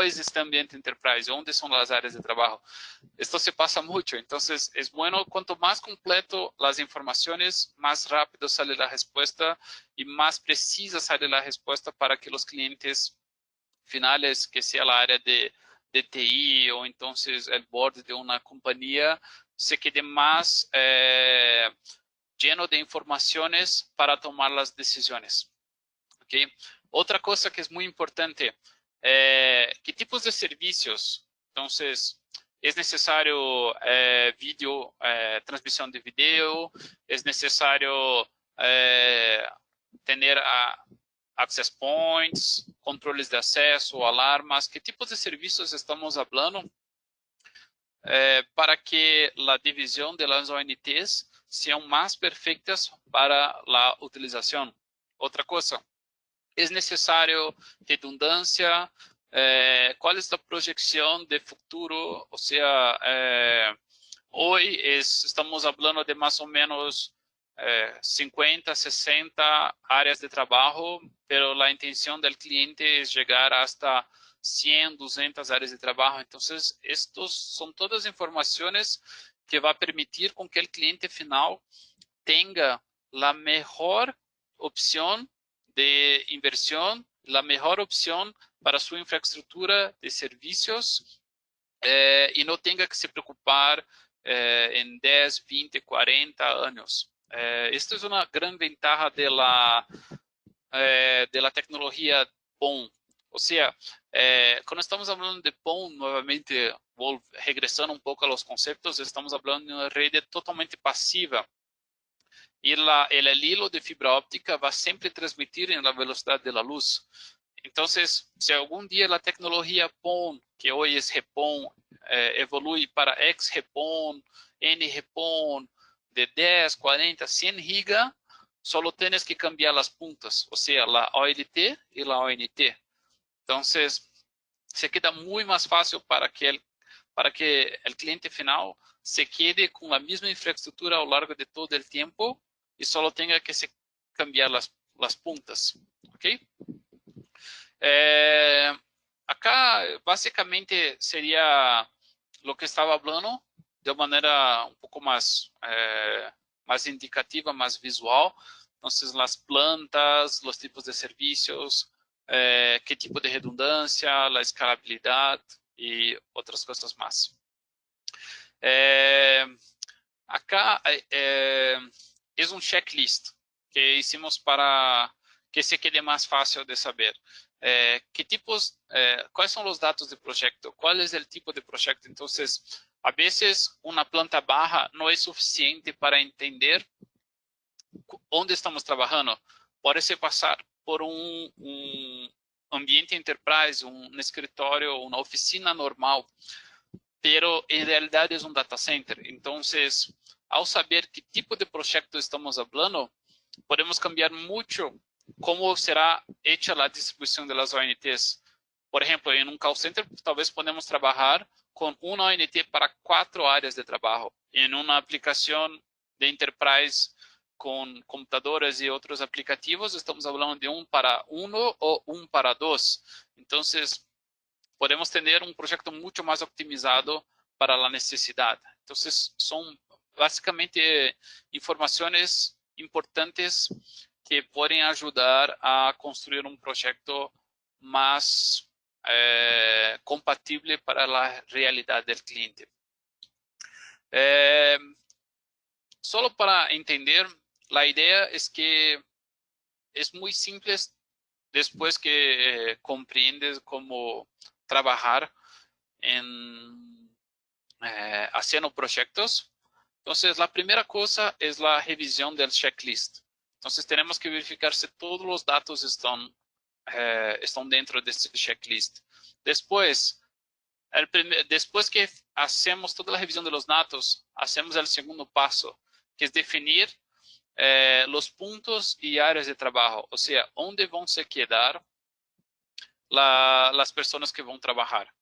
Speaker 2: é este ambiente enterprise? Onde são as áreas de trabalho? Esto se pasa mucho, entonces es bueno, cuanto más completo las informaciones, más rápido sale la respuesta y más precisa sale la respuesta para que los clientes finales, que sea la área de TI o entonces el board de una compañía, se quede más lleno de informaciones para tomar las decisiones. ¿Okay? Otra cosa que es muy importante, ¿qué tipos de servicios? Entonces, es necesario transmisión de video, es necesario tener access points, controles de acceso, alarmas. ¿Qué tipos de servicios estamos hablando para que la división de las ONTs sean más perfectas para la utilización? Otra cosa, es necesario redundancia. ¿Cuál es la proyección de futuro? O sea, hoy estamos hablando de más o menos 50, 60 áreas de trabajo, pero la intención del cliente es llegar hasta 100, 200 áreas de trabajo. Entonces, estos son todas informaciones que va a permitir con que el cliente final tenga la mejor opción de inversión, la mejor opción para su infraestructura de servicios y no tenga que se preocupar en 10, 20, 40 años. Esta es una gran ventaja de la tecnología PON. O sea, cuando estamos hablando de PON, nuevamente, regresando un poco a los conceptos, estamos hablando de una red totalmente pasiva. E el hilo de fibra óptica vai sempre transmitir em la velocidade da luz. Então, se algum dia a tecnologia PON, que hoje é REPON, evolui para X-REPON, N-REPON, de 10, 40, 100 giga, só tienes que cambiar as puntas, ou seja, a OLT e a ONT. Então, se queda muito mais fácil para que o cliente final se quede com a mesma infraestrutura ao largo de todo o tempo y solo tenga que cambiar las puntas. ¿Okay? Acá básicamente sería lo que estaba hablando de manera un poco más indicativa, más visual. Entonces, las plantas, los tipos de servicios, qué tipo de redundancia, la escalabilidad y otras cosas más. Acá es un checklist que hicimos para que se quede más fácil de saber. ¿Qué tipos, cuáles son los datos de proyecto? ¿Cuál es el tipo de proyecto? Entonces, a veces una planta baja no es suficiente para entender dónde estamos trabajando. Puede ser pasar por un ambiente enterprise, un escritorio, una oficina normal, pero en realidad es un data center. Entonces, ao saber que tipo de projeto estamos falando, podemos cambiar muito como será hecha a distribuição das ONTs. Por exemplo, em um call center, talvez podemos trabalhar com uma ONT para 4 áreas de trabalho. Em uma aplicação de enterprise com computadoras e outros aplicativos, estamos falando de 1 para 1 ou 1 para 2. Então, podemos ter um projeto muito mais optimizado para a necessidade. Então, são básicamente informações importantes que podem ajudar a construir um projeto mais compatível para a realidade do cliente. Só para entender, a ideia é que é muito simples depois que compreendes como trabalhar. haciendo proyectos. Entonces, la primera cosa es la revisión del checklist. Entonces, tenemos que verificar si todos los datos están dentro de este checklist. Después, después que hacemos toda la revisión de los datos, hacemos el segundo paso, que es definir los puntos y áreas de trabajo, o sea, dónde van a quedar las personas que van a trabajar.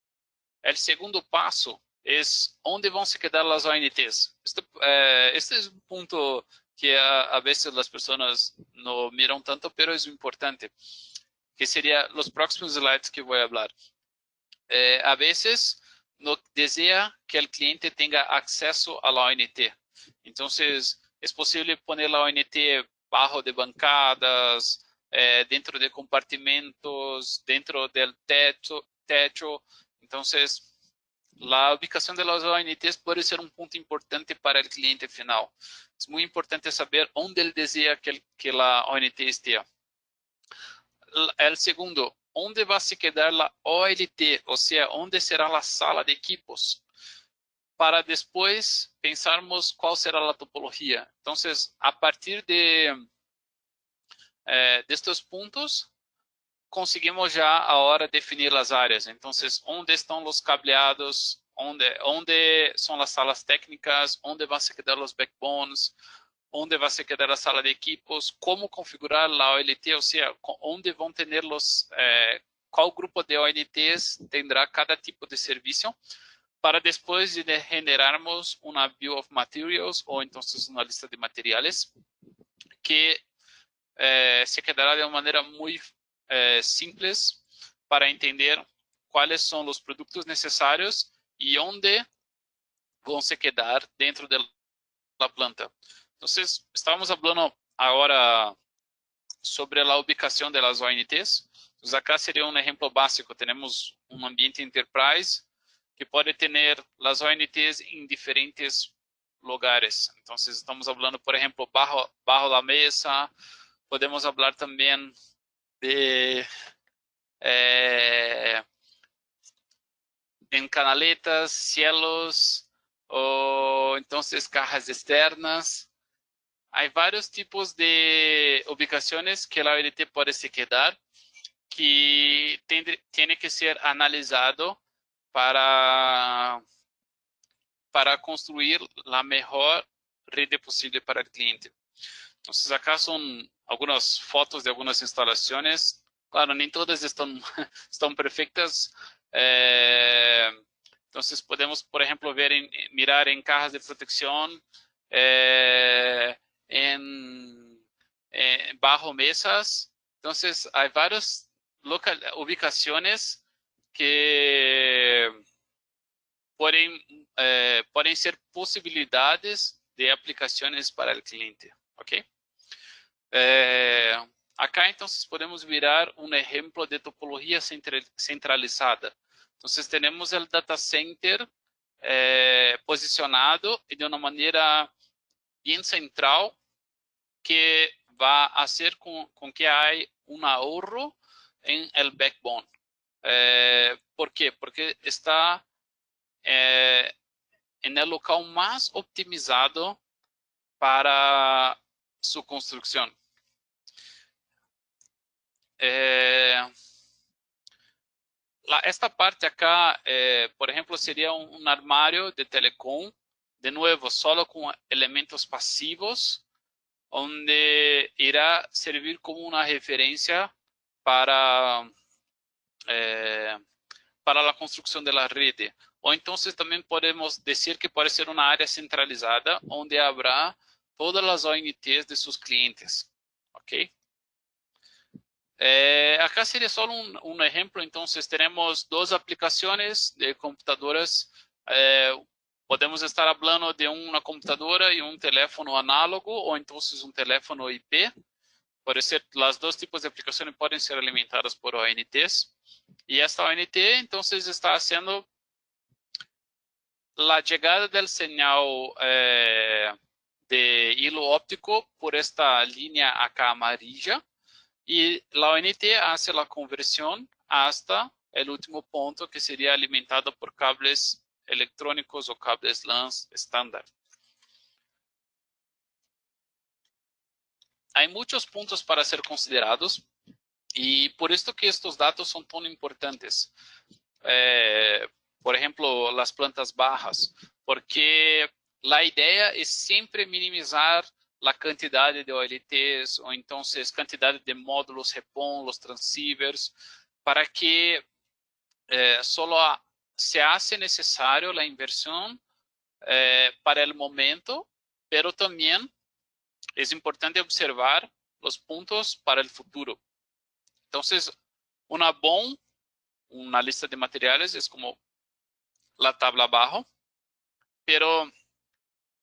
Speaker 2: El segundo paso es dónde van a quedar las ONTs. Este es un punto que a veces las personas no miran tanto, pero es importante, que sería los próximos slides que voy a hablar. A veces no desea que el cliente tenga acceso a la ONT. Entonces, es posible poner la ONT bajo de bancadas, dentro de compartimentos, dentro del techo. Entonces, la ubicación de las ONTs puede ser un punto importante para el cliente final. Es muy importante saber dónde él desea que la ONT esté. El segundo, ¿dónde va a quedar la OLT? O sea, ¿dónde será la sala de equipos? Para después pensarmos cuál será la topología. Entonces, a partir de estos puntos, conseguimos ya ahora definir las áreas. Entonces, ¿dónde están los cableados? ¿Dónde son las salas técnicas? ¿Dónde van a quedar los backbones? ¿Dónde va a quedar la sala de equipos? ¿Cómo configurar la OLT? O sea, ¿dónde van a tener cuál grupo de ONTs tendrá cada tipo de servicio? Para después generarmos una Bill of Materials o entonces una lista de materiales que se quedará de una manera muy simples para entender cuáles son los productos necesarios y dónde van a quedar dentro de la planta. Entonces, estábamos hablando ahora sobre la ubicación de las ONTs. Entonces, acá sería un ejemplo básico. Tenemos un ambiente enterprise que puede tener las ONTs en diferentes lugares. Entonces, estamos hablando, por ejemplo, bajo la mesa. Podemos hablar también de en canaletas, cielos, o entonces cajas externas. Hay varios tipos de ubicaciones que la OLT puede se quedar, que tiene que ser analizado para construir la mejor red posible para el cliente. Entonces, acá son algunas fotos de algunas instalaciones. Claro, ni todas están perfectas. Entonces, podemos, por ejemplo, mirar en cajas de protección, bajo mesas. Entonces, hay varias ubicaciones que pueden ser posibilidades de aplicaciones para el cliente. ¿Ok? Acá entonces podemos mirar un ejemplo de topología centralizada. Entonces tenemos el data center posicionado de una manera bien central que va a hacer con que hay un ahorro en el backbone. ¿Por qué? Porque está en el local más optimizado para su construcción. Esta parte acá, por ejemplo, sería un armario de telecom, de nuevo, solo con elementos pasivos, donde irá servir como una referencia para la construcción de la red. O entonces también podemos decir que puede ser una área centralizada, donde habrá todas las ONTs de sus clientes. ¿Ok? Acá sería solo un ejemplo. Entonces tenemos dos aplicaciones de computadoras. Podemos estar hablando de una computadora y un teléfono análogo o entonces un teléfono IP. Puede ser, las dos tipos de aplicaciones pueden ser alimentadas por ONTs. Y esta ONT entonces está haciendo la llegada del señal de hilo óptico por esta línea acá amarilla. Y la ONT hace la conversión hasta el último punto, que sería alimentado por cables electrónicos o cables LAN estándar. Hay muchos puntos para ser considerados y por esto que estos datos son tan importantes. Por ejemplo, las plantas bajas, porque la idea es siempre minimizar la cantidad de OLTs o entonces cantidad de módulos REPON, los transceivers, para que solo se hace necesario la inversión para el momento, pero también es importante observar los puntos para el futuro. Entonces, una lista de materiales es como la tabla abajo, pero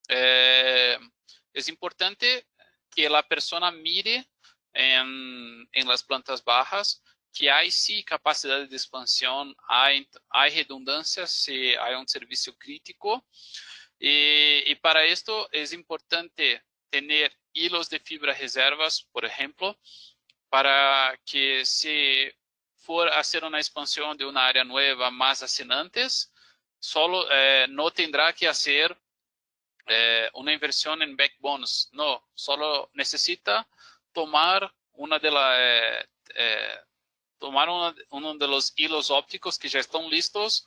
Speaker 2: es importante que la persona mire en las plantas bajas que hay sí capacidad de expansión, hay redundancia si hay un servicio crítico, y para esto es importante tener hilos de fibra reservas, por ejemplo, para que si for hacer una expansión de una área nueva más assinantes, solo no tendrá que hacer una inversión en backbones. No, solo necesita tomar uno de los hilos ópticos que ya están listos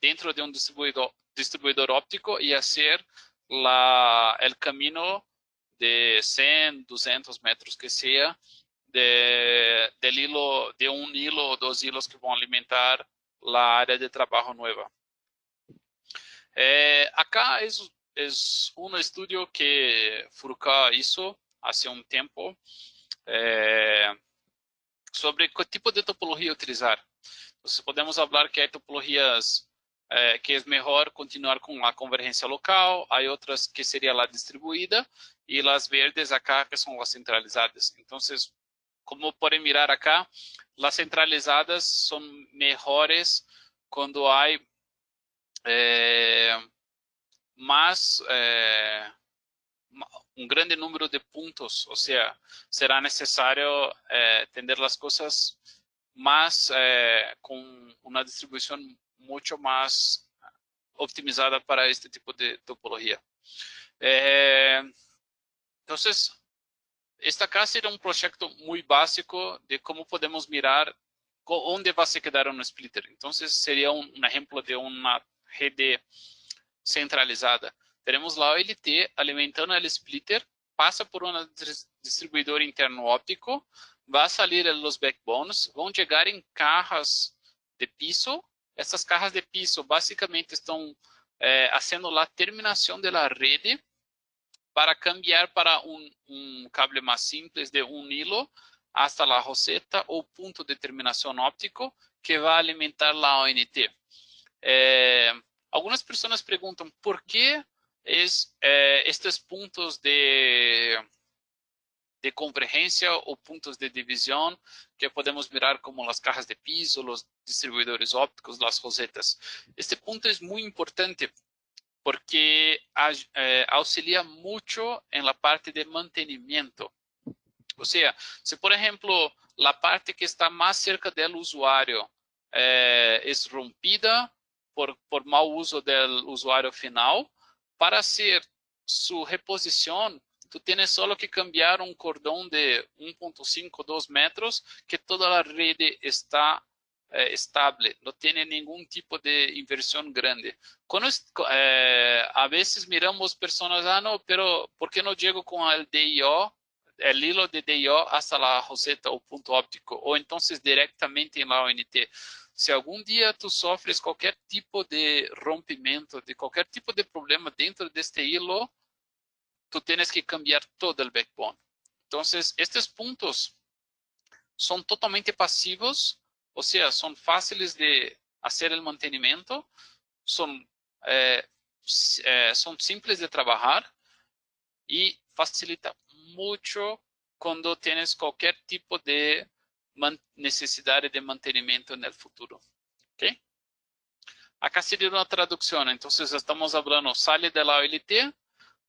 Speaker 2: dentro de un distribuidor óptico y hacer el camino de 100, 200 metros que sea, de un hilo o dos hilos que van a alimentar la área de trabajo nueva. Acá es un estudio que Furukawa hizo hace un tiempo sobre qué tipo de topología utilizar. Entonces podemos hablar que hay topologías que es mejor continuar con la convergencia local, hay otras que sería la distribuida y las verdes acá que son las centralizadas. Entonces, como pueden mirar acá, las centralizadas son mejores cuando hay un grande número de puntos, o sea, será necesario tener las cosas más con una distribución mucho más optimizada para este tipo de topología. Entonces, esta acá será un proyecto muy básico de cómo podemos mirar dónde va a quedar un splitter. Entonces, sería un ejemplo de una red centralizada. Tenemos la OLT alimentando el splitter, pasa por un distribuidor interno óptico, va a salir los backbones, van llegar en cajas de piso. Estas cajas de piso básicamente están haciendo la terminación de la red para cambiar para un cable más simple de un hilo hasta la roseta o punto de terminación óptico que va a alimentar la ONT. Algunas personas preguntan por qué estos puntos de convergencia o puntos de división que podemos mirar como las cajas de piso, los distribuidores ópticos, las rosetas. Este punto es muy importante porque auxilia mucho en la parte de mantenimiento. O sea, si por ejemplo la parte que está más cerca del usuario es rompida por mal uso del usuario final, para hacer su reposición, tú tienes solo que cambiar un cordón de 1.5, 2 metros, que toda la red está estable, no tiene ningún tipo de inversión grande. A veces miramos personas, no, pero ¿por qué no llego con el DIO? El hilo de DIO hasta la roseta o punto óptico, o entonces directamente en la ONT. Si algún día tú sofres cualquier tipo de rompimiento, de cualquier tipo de problema dentro de este hilo, tú tienes que cambiar todo el backbone. Entonces, estos puntos son totalmente pasivos, o sea, son fáciles de hacer el mantenimiento, son simples de trabajar y facilita mucho cuando tienes cualquier tipo de necesidad de mantenimiento en el futuro. ¿Okay? Acá sería una traducción. Entonces estamos hablando, sale de la OLT,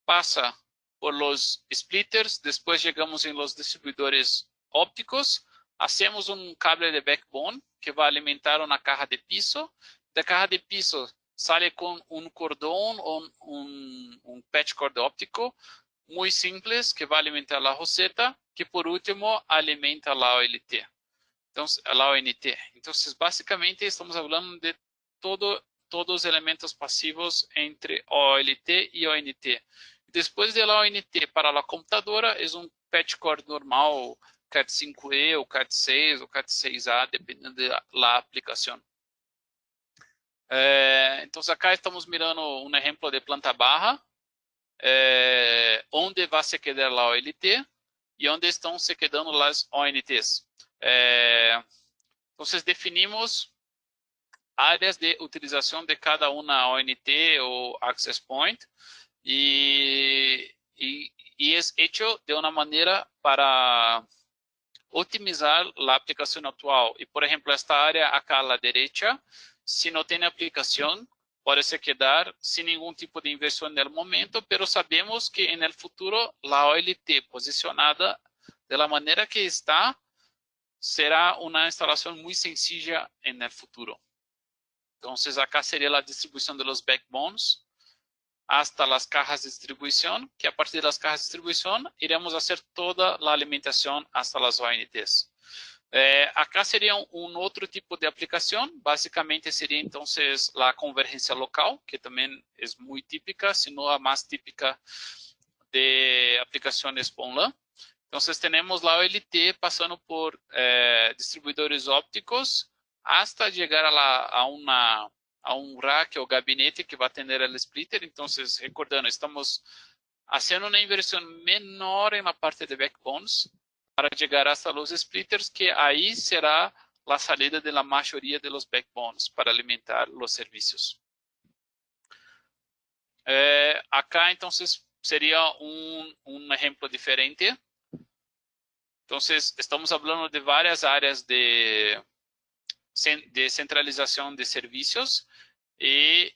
Speaker 2: pasa por los splitters, después llegamos en los distribuidores ópticos, hacemos un cable de backbone que va a alimentar una caja de piso. De caja de piso sale con un cordón o un patch cord óptico muy simples que va a alimentar la roseta, que por último alimenta la OLT. Entonces, la ONT. Entonces, básicamente estamos hablando de todos los elementos pasivos entre OLT y ONT. Después de la ONT para la computadora es un patch cord normal, Cat5e o Cat6 o Cat6a, dependendo de la aplicación. Entonces, acá estamos mirando un ejemplo de planta baja, onde vai se quedar la OLT y onde están se quedando las ONTs. Entonces, definimos áreas de utilización de cada una ONT o Access Point y es hecho de una manera para otimizar la aplicación actual. Y, por ejemplo, esta área acá a la derecha, si no tiene aplicación, puede se quedar sin ningún tipo de inversión en el momento, pero sabemos que en el futuro la OLT posicionada de la manera que está será una instalación muy sencilla en el futuro. Entonces, acá sería la distribución de los backbones hasta las cajas de distribución, que a partir de las cajas de distribución iremos a hacer toda la alimentación hasta las ONTs. Acá sería un otro tipo de aplicación, básicamente sería entonces la convergencia local, que también es muy típica, sino la más típica de aplicaciones PONLAN. Entonces tenemos la OLT pasando por distribuidores ópticos hasta llegar a un rack o gabinete que va a tener el splitter. Entonces, recordando, estamos haciendo una inversión menor en la parte de backbones para llegar hasta los splitters, que ahí será la salida de la mayoría de los backbones para alimentar los servicios. Acá entonces sería un ejemplo diferente. Entonces, estamos hablando de varias áreas de centralización de servicios y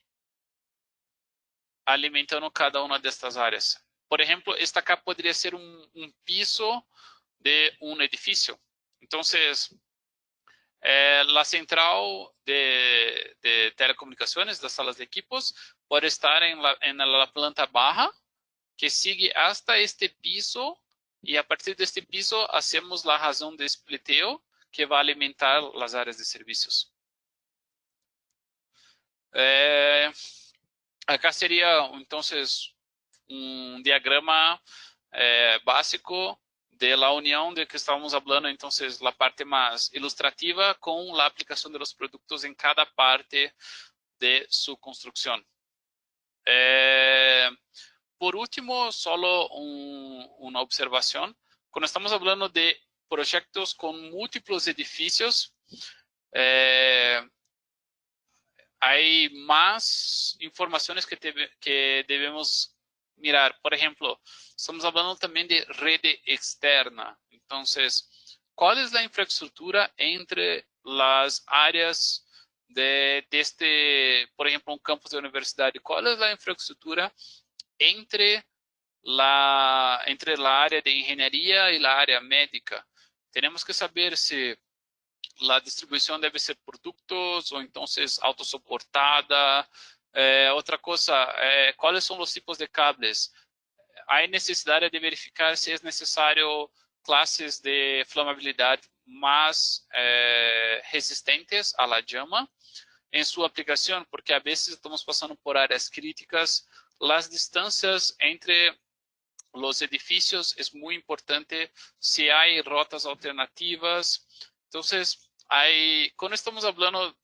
Speaker 2: alimentando cada una de estas áreas. Por ejemplo, esta acá podría ser un piso de un edificio. Entonces, la central de telecomunicaciones, las salas de equipos, puede estar en la planta baja, que sigue hasta este piso, y a partir de este piso hacemos la razón de spliteo que va a alimentar las áreas de servicios. Acá sería entonces un diagrama básico de la unión de que estamos hablando, entonces la parte más ilustrativa con la aplicación de los productos en cada parte de su construcción. Por último, solo una observación. Cuando estamos hablando de proyectos con múltiples edificios, hay más informaciones que debemos mirar. Por ejemplo, estamos hablando también de red externa. Entonces, ¿cuál es la infraestructura entre las áreas de este, por ejemplo, un campus de universidad? ¿Cuál es la infraestructura entre la área de ingeniería y la área médica? Tenemos que saber si la distribución debe ser por ductos o entonces autosoportada. Otra cosa, ¿cuáles son los tipos de cables? Hay necesidad de verificar si es necesario clases de flamabilidad más resistentes a la llama en su aplicación, porque a veces estamos pasando por áreas críticas. Las distancias entre los edificios es muy importante, si hay rotas alternativas. Entonces, cuando estamos hablando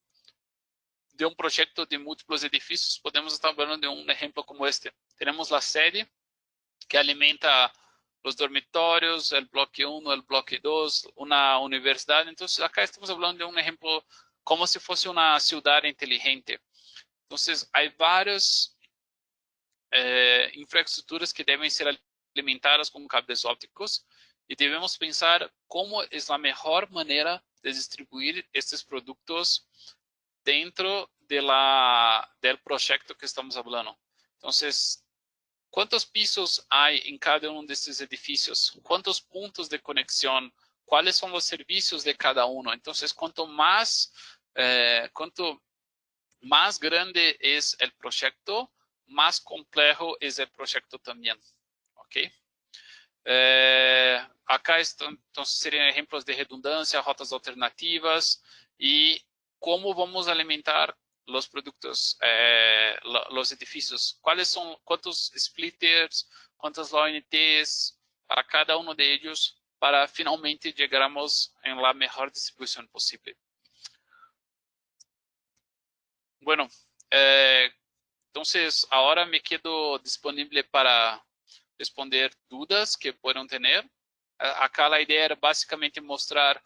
Speaker 2: de un proyecto de múltiples edificios, podemos estar hablando de un ejemplo como este. Tenemos la sede que alimenta los dormitorios, el bloque 1, el bloque 2, una universidad. Entonces, acá estamos hablando de un ejemplo como si fuese una ciudad inteligente. Entonces, hay varias infraestructuras que deben ser alimentadas con cables ópticos y debemos pensar cómo es la mejor manera de distribuir estos productos dentro del proyecto que estamos hablando. Entonces, ¿cuántos pisos hay en cada uno de estos edificios? ¿Cuántos puntos de conexión? cuáles son los servicios de cada uno. Entonces, cuanto más grande es el proyecto, más complejo es el proyecto también. ¿Ok? Acá entonces serían ejemplos de redundancia, rotas alternativas y cómo vamos a alimentar los productos, los edificios. ¿Cuántos splitters, cuántas ONTs para cada uno de ellos para finalmente llegarmos en la mejor distribución posible? Bueno, entonces ahora me quedo disponible para responder dudas que puedan tener. Acá la idea era básicamente mostrar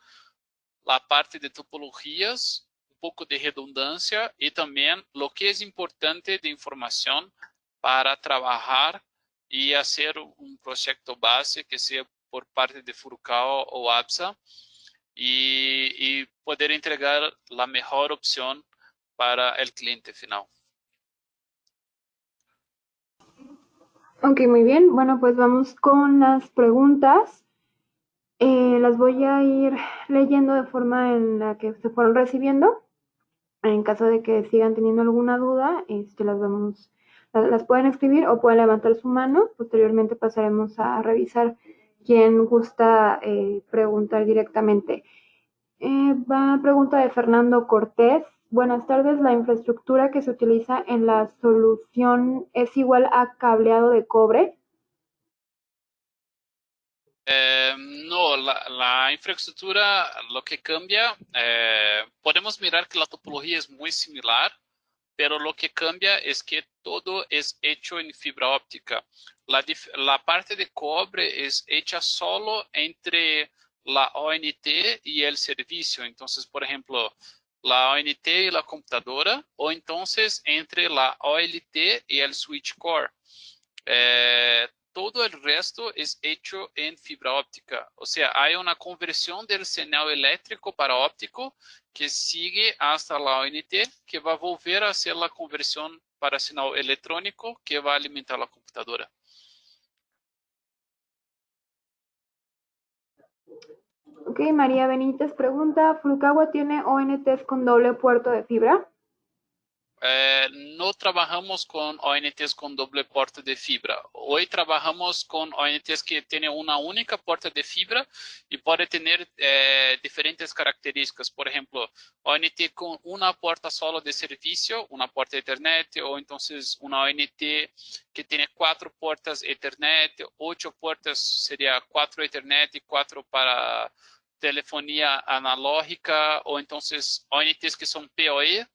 Speaker 2: la parte de topologías, un poco de redundancia y también lo que es importante de información para trabajar y hacer un proyecto base que sea por parte de Furukawa o APSA y poder entregar la mejor opción para el cliente final.
Speaker 4: Ok, muy bien. Bueno, pues vamos con las preguntas. Las voy a ir leyendo de forma en la que se fueron recibiendo. En caso de que sigan teniendo alguna duda, las pueden escribir o pueden levantar su mano. Posteriormente pasaremos a revisar quién gusta preguntar directamente. Va pregunta de Fernando Cortés. Buenas tardes, ¿la infraestructura que se utiliza en la solución es igual a cableado de cobre?
Speaker 2: No, la infraestructura lo que cambia, podemos mirar que la topología es muy similar, pero lo que cambia es que todo es hecho en fibra óptica. La parte de cobre es hecha solo entre la ONT y el servicio. Entonces, por ejemplo, la ONT y la computadora, o entonces entre la OLT y el switch core. Todo el resto es hecho en fibra óptica. O sea, hay una conversión del señal eléctrico para óptico que sigue hasta la ONT, que va a volver a hacer la conversión para señal electrónico que va a alimentar la computadora.
Speaker 4: Ok, María Benítez pregunta, ¿Furukawa tiene ONTs con doble puerto de fibra?
Speaker 2: No trabajamos con ONTs con doble puerta de fibra. Hoy trabajamos con ONTs que tienen una única puerta de fibra y puede tener diferentes características. Por ejemplo, ONT con una puerta solo de servicio, una puerta Ethernet, o entonces una ONT que tiene 4 puertas Ethernet, 8 puertas sería 4 Ethernet y 4 para telefonía analógica, o entonces ONTs que son PoE.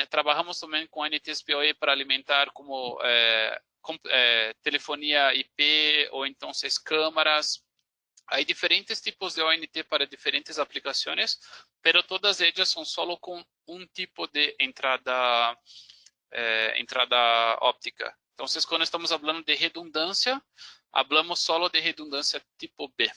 Speaker 2: Trabajamos también con ONTs PoE para alimentar como telefonía IP o entonces cámaras. Hay diferentes tipos de ONT para diferentes aplicaciones, pero todas ellas son solo con un tipo de entrada óptica. Entonces, cuando estamos hablando de redundancia, hablamos solo de redundancia tipo B.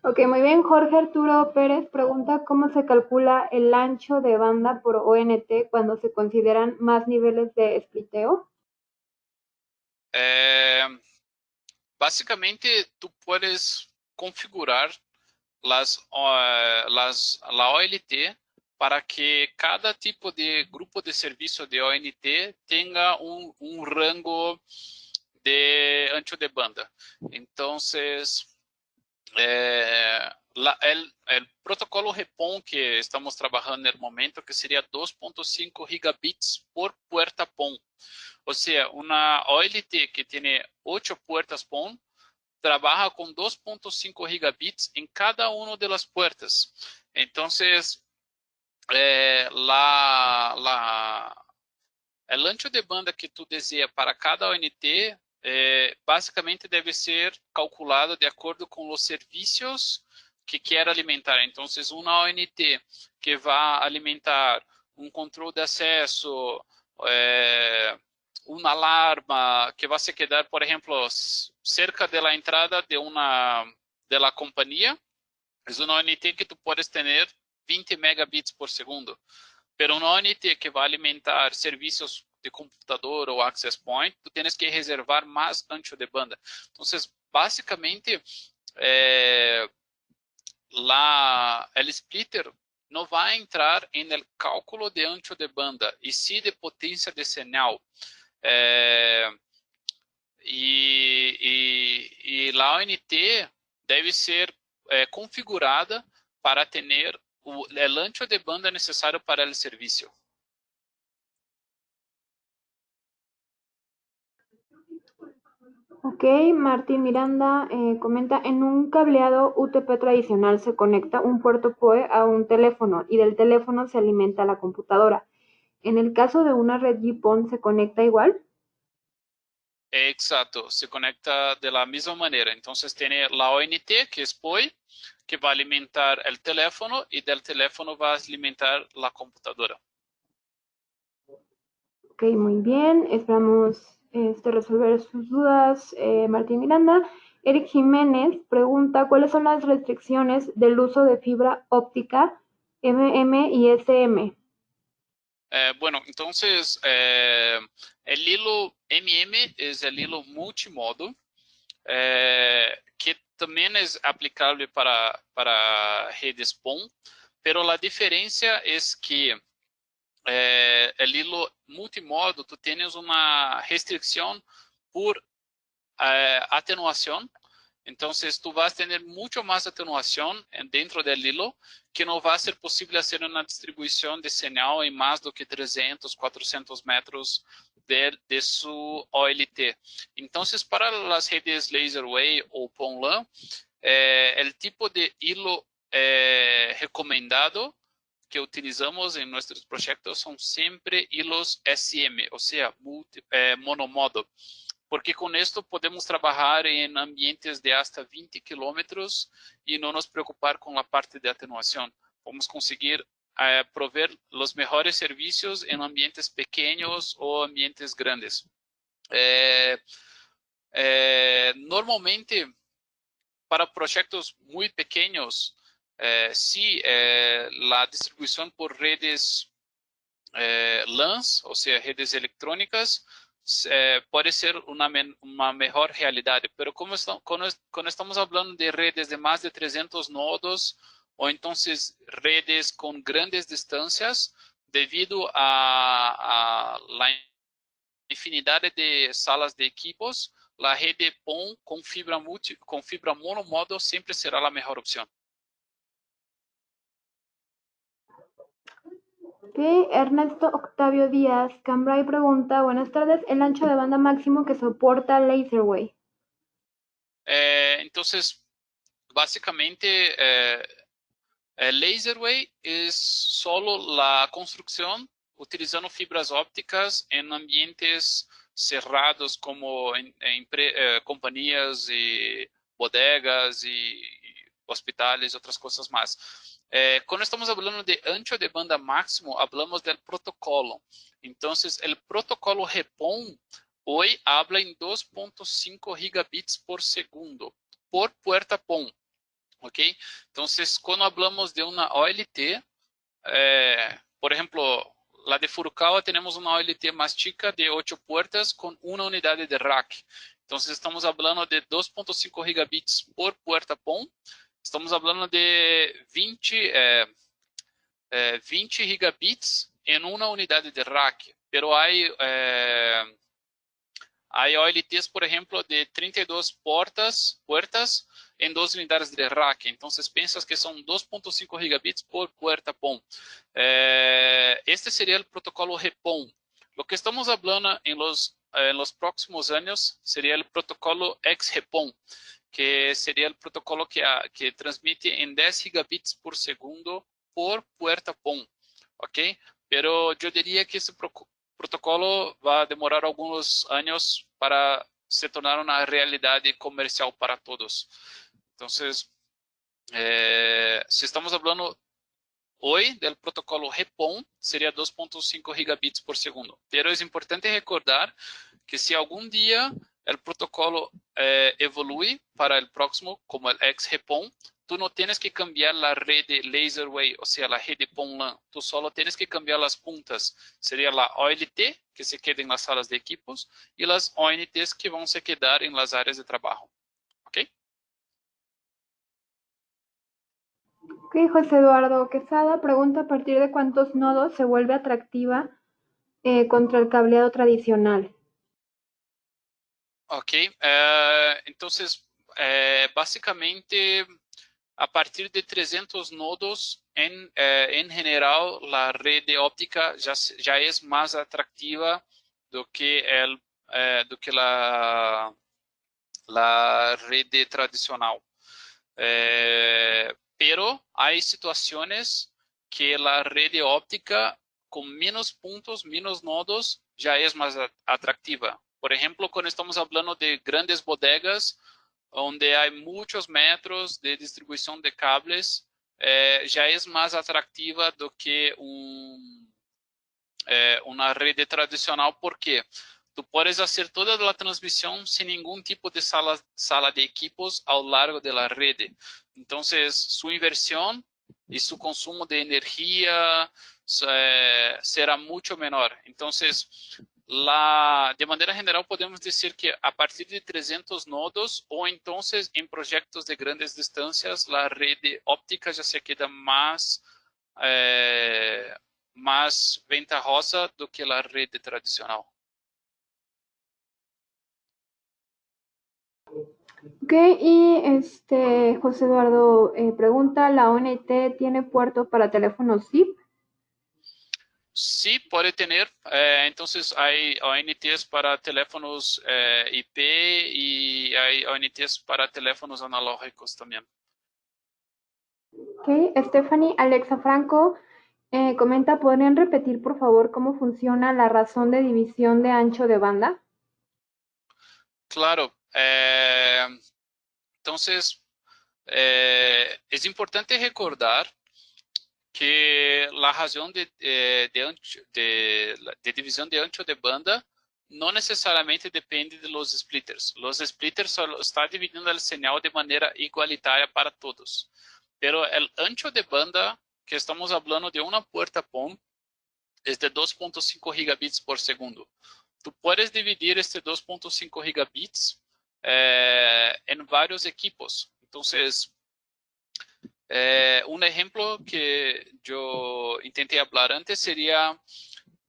Speaker 4: Ok, muy bien. Jorge Arturo Pérez pregunta cómo se calcula el ancho de banda por ONT cuando se consideran más niveles de spliteo.
Speaker 2: Básicamente, tú puedes configurar la OLT para que cada tipo de grupo de servicio de ONT tenga un rango de ancho de banda. Entonces, el protocolo REPON que estamos trabajando en el momento, que sería 2.5 gigabits por puerta PON. O sea, una OLT que tiene 8 puertas PON trabaja con 2.5 gigabits en cada una de las puertas. Entonces, el ancho de banda que tú deseas para cada ONT básicamente debe ser calculado de acuerdo con los servicios que quiera alimentar. Entonces, una ONT que va a alimentar un control de acceso, una alarma que va a se quedar, por ejemplo, cerca de la entrada de la compañía, es una ONT que tú puedes tener 20 megabits por segundo. Pero una ONT que va a alimentar servicios de computador o access point, tú tienes que reservar más ancho de banda. Entonces, básicamente, el splitter no va a entrar en el cálculo de ancho de banda, y sí de potencia de señal. Y la ONT debe ser configurada para tener el ancho de banda necesario para el servicio.
Speaker 4: Ok, Martín Miranda comenta, en un cableado UTP tradicional se conecta un puerto PoE a un teléfono y del teléfono se alimenta la computadora. En el caso de una red GPON, ¿se conecta igual?
Speaker 2: Exacto, se conecta de la misma manera. Entonces tiene la ONT, que es PoE, que va a alimentar el teléfono, y del teléfono va a alimentar la computadora.
Speaker 4: Ok, muy bien. Esperamos resolver sus dudas, Martín Miranda. Eric Jiménez pregunta, ¿cuáles son las restricciones del uso de fibra óptica MM y SM?
Speaker 2: Bueno, entonces el hilo MM es el hilo multimodo, que también es aplicable para redes PON, pero la diferencia es que el hilo multimodo, tú tienes una restricción por atenuación. Entonces, tú vas a tener mucho más atenuación dentro del hilo, que no va a ser posible hacer una distribución de señal en más do que 300, 400 metros de su OLT. Entonces, para las redes LaserWave o PON-LAN, el tipo de hilo recomendado que utilizamos en nuestros proyectos son siempre hilos SM, o sea, monomodo, porque con esto podemos trabajar en ambientes de hasta 20 kilómetros y no nos preocupar con la parte de atenuación. Vamos conseguir proveer los mejores servicios en ambientes pequeños o ambientes grandes. Normalmente, para proyectos muy pequeños, sí, la distribución por redes LANs, o sea, redes electrónicas, puede ser una mejor realidad. Pero cuando estamos hablando de redes de más de 300 nodos, o entonces redes con grandes distancias, debido a la infinidad de salas de equipos, la rede PON con fibra monomodo siempre será la mejor opción.
Speaker 4: Ok, Ernesto Octavio Díaz Cambrai pregunta, buenas tardes, el ancho de banda máximo que soporta LaserWave.
Speaker 2: Entonces, básicamente, LaserWave es solo la construcción utilizando fibras ópticas en ambientes cerrados, como en compañías y bodegas y hospitales y otras cosas más. Cuando estamos hablando de ancho de banda máximo, hablamos del protocolo. Entonces, el protocolo GPON hoy habla en 2.5 gigabits por segundo por puerta PON. ¿Ok? Entonces, cuando hablamos de una OLT, por ejemplo, la de Furukawa, tenemos una OLT más chica de 8 puertas con una unidad de rack. Entonces, estamos hablando de 2.5 gigabits por puerta PON. Estamos hablando de 20 gigabits en una unidad de rack. Pero hay OLTs, por ejemplo, de 32 puertas en 2 unidades de rack. Entonces, piensas que son 2.5 gigabits por puerta PON. Este sería el protocolo GPON. Lo que estamos hablando en los próximos años sería el protocolo XGPON, que sería el protocolo que transmite en 10 gigabits por segundo por puerta PON. ¿Ok? Pero yo diría que ese protocolo va a demorar algunos años para se tornar una realidad comercial para todos. Entonces, si estamos hablando hoy del protocolo GPON, sería 2.5 gigabits por segundo. Pero es importante recordar que si algún día el protocolo evolúe para el próximo, como el XGPON, tú no tienes que cambiar la red de Laserway, o sea, la red de PON-LAN. Tú solo tienes que cambiar las puntas. Sería la OLT, que se queda en las salas de equipos, y las ONTs que van a se quedar en las áreas de trabajo. ¿Ok?
Speaker 4: Ok, José Eduardo Quesada pregunta a partir de cuántos nodos se vuelve atractiva contra el cableado tradicional.
Speaker 2: Ok, entonces, básicamente, a partir de 300 nodos, en general, la red de óptica ya es más atractiva do que, la red tradicional. Pero hay situaciones que la red de óptica con menos puntos, menos nodos, ya es más atractiva. Por ejemplo, cuando estamos hablando de grandes bodegas, donde hay muchos metros de distribución de cables, ya es más atractiva do que una red tradicional. ¿Por qué? Tú puedes hacer toda la transmisión sin ningún tipo de sala de equipos a lo largo de la red. Entonces, su inversión y su consumo de energía será mucho menor. Entonces, de manera general, podemos decir que a partir de 300 nodos, o entonces en proyectos de grandes distancias, la red óptica ya se queda más ventajosa do que a rede tradicional.
Speaker 4: Ok, y José Eduardo pregunta, ¿la ONT tiene puerto para teléfonos SIP?
Speaker 2: Sí, puede tener. Entonces, hay ONTs para teléfonos IP y hay ONTs para teléfonos analógicos también.
Speaker 4: Ok, Stephanie Alexa Franco comenta, ¿podrían repetir por favor cómo funciona la razón de división de ancho de banda?
Speaker 2: Claro. Entonces, es importante recordar que la razón de división de ancho de banda no necesariamente depende de los splitters. Los splitters solo están dividiendo el señal de manera igualitaria para todos. Pero el ancho de banda, que estamos hablando de una puerta PON, es de 2.5 gigabits por segundo. Tú puedes dividir este 2.5 gigabits en varios equipos. Entonces, un ejemplo que yo intenté hablar antes sería,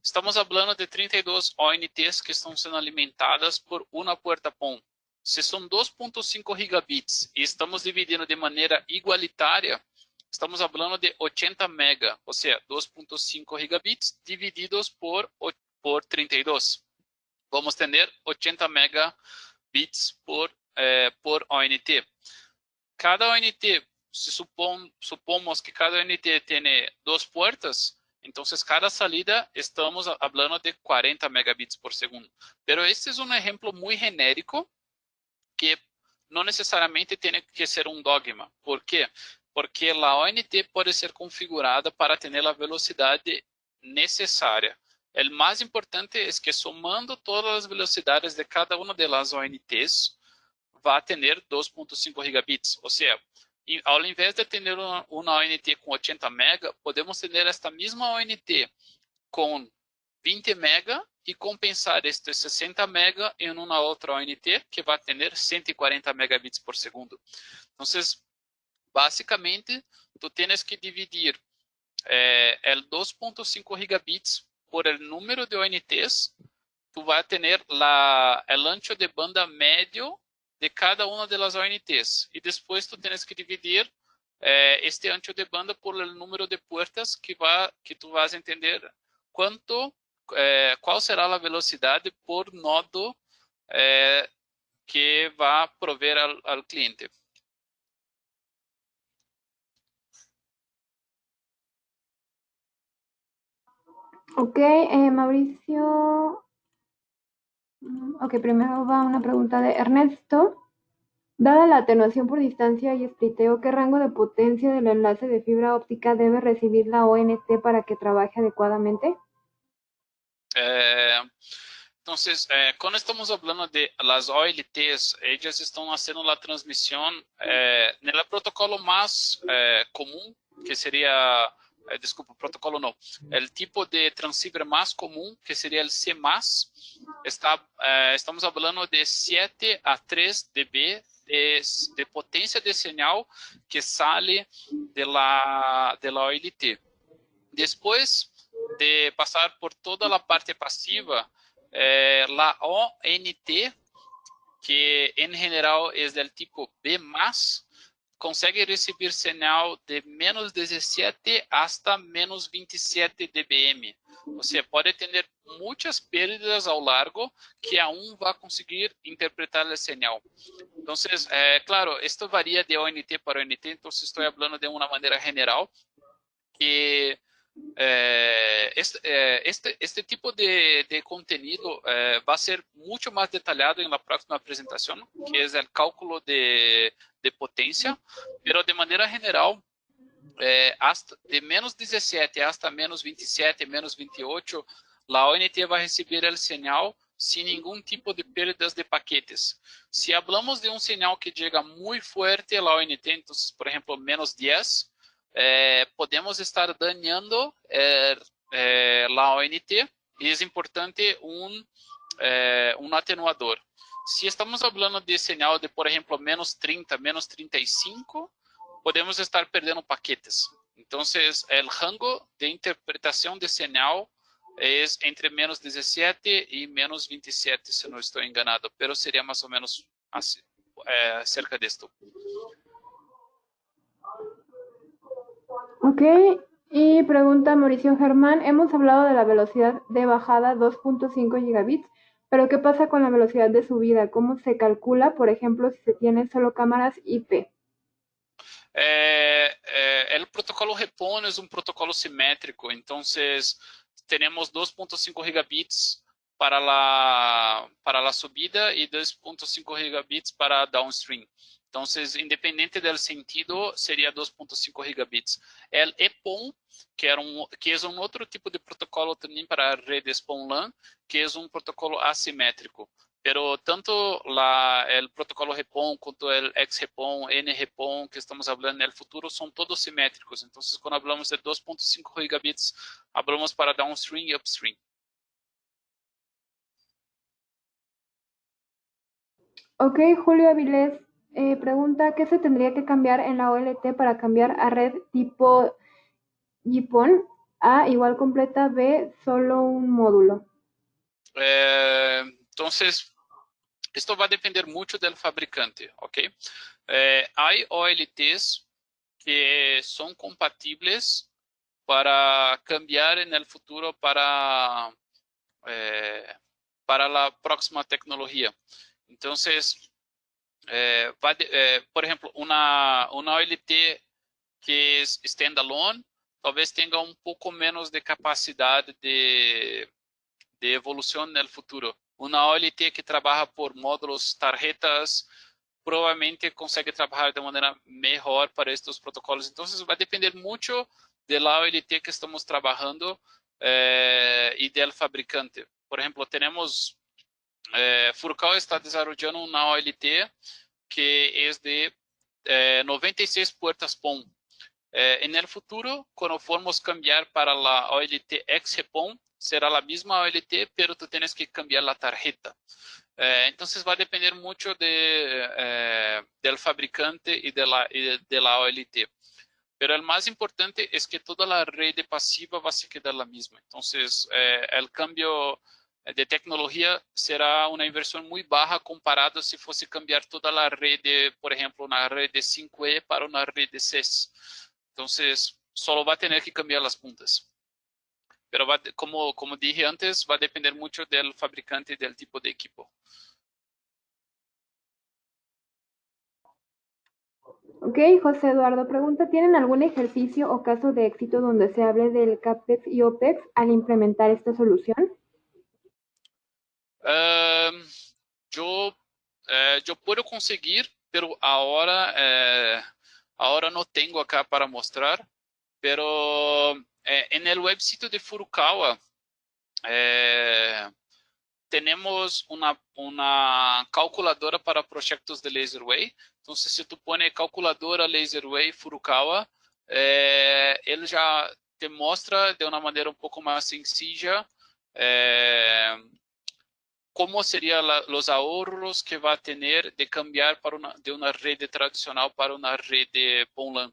Speaker 2: estamos hablando de 32 ONTs que estão sendo alimentadas por uma puerta PON. Se são 2.5 gigabits e estamos dividindo de maneira igualitária, estamos hablando de 80 mega, ou seja, 2.5 gigabits divididos por 32. Vamos ter 80 megabits por ONT. Cada ONT, si supomos que cada ONT tiene 2 puertas, entonces cada salida estamos hablando de 40 megabits por segundo. Pero este es un ejemplo muy genérico que no necesariamente tiene que ser un dogma. ¿Por qué? Porque la ONT puede ser configurada para tener la velocidad necesaria. El más importante es que sumando todas las velocidades de cada una de las ONTs, va a tener 2.5 gigabits. O sea, ao invés de ter uma ONT com 80 mega, podemos ter esta mesma ONT com 20 mega e compensar estes 60 mega em uma outra ONT que vai ter 140 megabits por segundo. Então, basicamente, tu tens que dividir el 2.5 gigabits por el número de ONTs, tu vai ter el ancho de banda médio de cada una de las ONTs. Y después tú tienes que dividir este ancho de banda por el número de puertas que tú vas a entender cuál será la velocidad por nodo que va a proveer al cliente.
Speaker 4: Ok, Mauricio. Ok, primero va una pregunta de Ernesto. Dada la atenuación por distancia y spliteo, ¿qué rango de potencia del enlace de fibra óptica debe recibir la ONT para que trabaje adecuadamente?
Speaker 2: Entonces, cuando estamos hablando de las OLTs, ellas están haciendo la transmisión en el protocolo más común, que sería, desculpa, protocolo no, el tipo de transceiver más común, que sería el C+, estamos hablando de 7 a 3 dB de potencia de señal que sale de la OLT. Después de pasar por toda la parte pasiva, la ONT, que en general es del tipo B+, consegue recibir señal de menos 17 hasta menos 27 dBm. O sea, puede tener muchas pérdidas ao largo que aún va a conseguir interpretar la señal. Entonces, claro, esto varía de ONT para ONT, entonces estoy hablando de una manera general que este tipo de contenido va a ser mucho más detallado en la próxima presentación, que es el cálculo de potencia, pero de manera general, hasta de menos 17 hasta menos 27, menos 28, la ONT va a recibir el señal sin ningún tipo de pérdidas de paquetes. Si hablamos de un señal que llega muy fuerte a la ONT, entonces, por ejemplo, menos 10, podemos estar dañando la ONT y es importante un atenuador. Si estamos hablando de señal de, por ejemplo, menos 30, menos 35, podemos estar perdendo paquetes. Entonces, el rango de interpretación de señal es entre menos 17 y menos 27, si no estoy enganado, pero sería más o menos así, cerca de esto.
Speaker 4: Ok, y pregunta Mauricio Germán, hemos hablado de la velocidad de bajada 2.5 gigabits, pero ¿qué pasa con la velocidad de subida? ¿Cómo se calcula, por ejemplo, si se tiene solo cámaras IP?
Speaker 2: El protocolo REPON es un protocolo simétrico, entonces tenemos 2.5 gigabits para la subida y 2.5 gigabits para downstream. Entonces, independiente del sentido, sería 2.5 gigabits. El EPON, que es un otro tipo de protocolo también para redes PON-LAN, que es un protocolo asimétrico. Pero tanto el protocolo REPON quanto el XREPON, NREPON, que estamos hablando en el futuro, son todos simétricos. Entonces, cuando hablamos de 2.5 gigabits, hablamos para downstream y upstream.
Speaker 4: Ok, Julio Avilés pregunta, ¿qué se tendría que cambiar en la OLT para cambiar a red tipo GPON? A, igual completa, B, solo un módulo.
Speaker 2: Entonces, esto va a depender mucho del fabricante, ¿ok? Hay OLTs que son compatibles para cambiar en el futuro para la próxima tecnología. Entonces, por ejemplo, una OLT que es standalone, talvez tenga un poco menos de capacidad de evolución en el futuro. Una OLT que trabaja por módulos tarjetas probablemente consegue trabajar de manera mejor para estos protocolos. Entonces va a depender mucho de la OLT que estamos trabajando y del fabricante. Por ejemplo, tenemos, Furukawa está desarrollando una OLT que es de 96 puertas PON. En el futuro, cuando formos cambiar para la OLT XREPON, será la misma OLT, pero tú tienes que cambiar la tarjeta. Entonces va a depender mucho del fabricante y de la OLT. Pero el más importante es que toda la red pasiva va a se quedar la misma. Entonces, el cambio de tecnología será una inversión muy baja comparado si fuese cambiar toda la red, por ejemplo, una red de 5E para una red de 6. Entonces, solo va a tener que cambiar las puntas. Pero como dije antes, va a depender mucho del fabricante y del tipo de equipo.
Speaker 4: Ok, José Eduardo pregunta, ¿tienen algún ejercicio o caso de éxito donde se hable del CAPEX y OPEX al implementar esta solución?
Speaker 2: Yo puedo conseguir, pero ahora no tengo acá para mostrar. Pero en el website de Furukawa tenemos una calculadora para proyectos de LaserWay. Entonces, si tú pones calculadora LaserWay Furukawa, él ya te muestra de una manera un poco más sencilla cómo serían los ahorros que va a tener de cambiar de una red tradicional para una red de PON-LAN.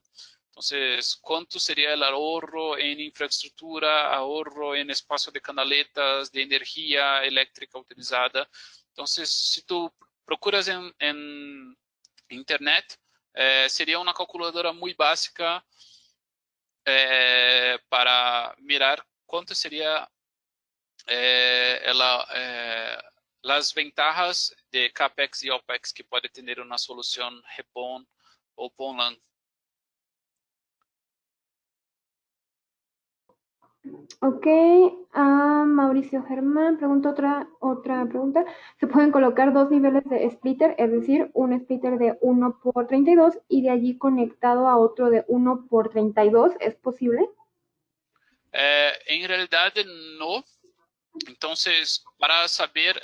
Speaker 2: Entonces, ¿cuánto sería el ahorro en infraestructura, ahorro en espacio de canaletas, de energía eléctrica utilizada? Entonces, si tú procuras en Internet, sería una calculadora muy básica para mirar cuánto sería las ventajas de CAPEX y OPEX que puede tener una solución GPON o PON-LAN.
Speaker 4: Ok, Mauricio Germán pregunta otra pregunta. ¿Se pueden colocar dos niveles de splitter, es decir, un splitter de 1x32 y de allí conectado a otro de 1x32? ¿Es posible?
Speaker 2: En realidad no. Entonces, para saber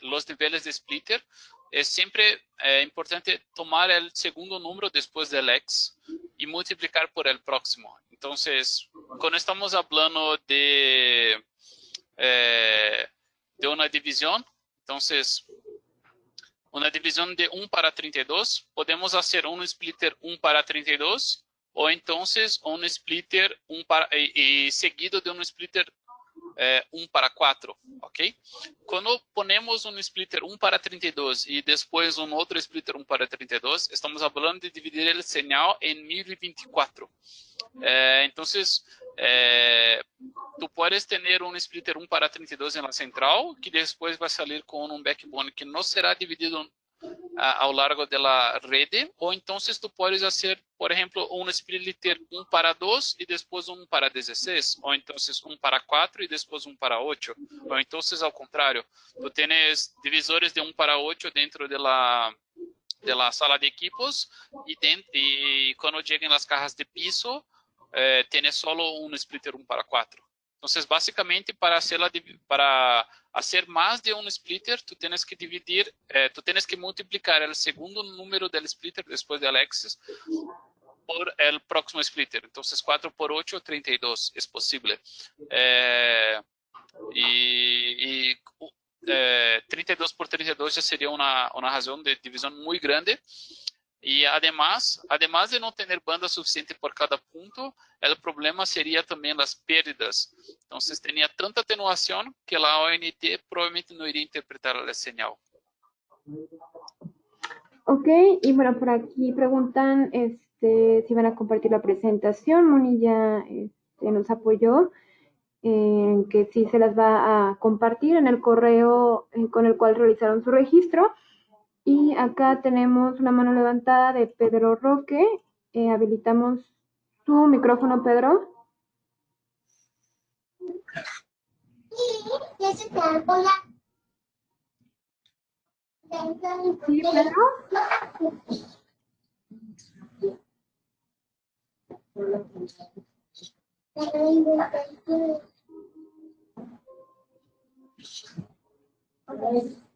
Speaker 2: los niveles de splitter, es siempre importante tomar el segundo número después del X y multiplicar por el próximo. Entonces, cuando estamos hablando de una división, entonces, una división de 1 para 32, podemos hacer un splitter 1 para 32 o entonces un splitter seguido de un splitter 1 para 4, ok? Quando ponemos um splitter 1 para 32 e depois um outro splitter 1 para 32, estamos falando de dividir o sinal em 1024. Então, tu podes ter um splitter 1 para 32 na central, que depois vai sair com um backbone que não será dividido ao largo da rede, ou então tu podes fazer, por exemplo, um splitter 1 para 2 e depois 1 para 16, ou então 1 para 4 e depois 1 para 8, ou então ao contrário, tu tens divisores de 1 para 8 dentro da sala de equipos e quando chegam as cajas de piso, tienes solo un splitter 1 para 4. Entonces, básicamente, para hacer más de un splitter, tú tienes que dividir, tú tienes que multiplicar el segundo número del splitter después del X por el próximo splitter. Entonces, 4 por 8, 32 es posible. 32 por 32 ya sería una razón de división muy grande. Y además de no tener banda suficiente por cada punto, el problema sería también las pérdidas. Entonces tenía tanta atenuación que la ONT probablemente no iría a interpretar la señal.
Speaker 4: Ok, y bueno, por aquí preguntan si van a compartir la presentación. Moni ya nos apoyó en que sí se las va a compartir en el correo con el cual realizaron su registro. Y acá tenemos una mano levantada de Pedro Roque. Habilitamos tu micrófono, Pedro. Sí, Pedro.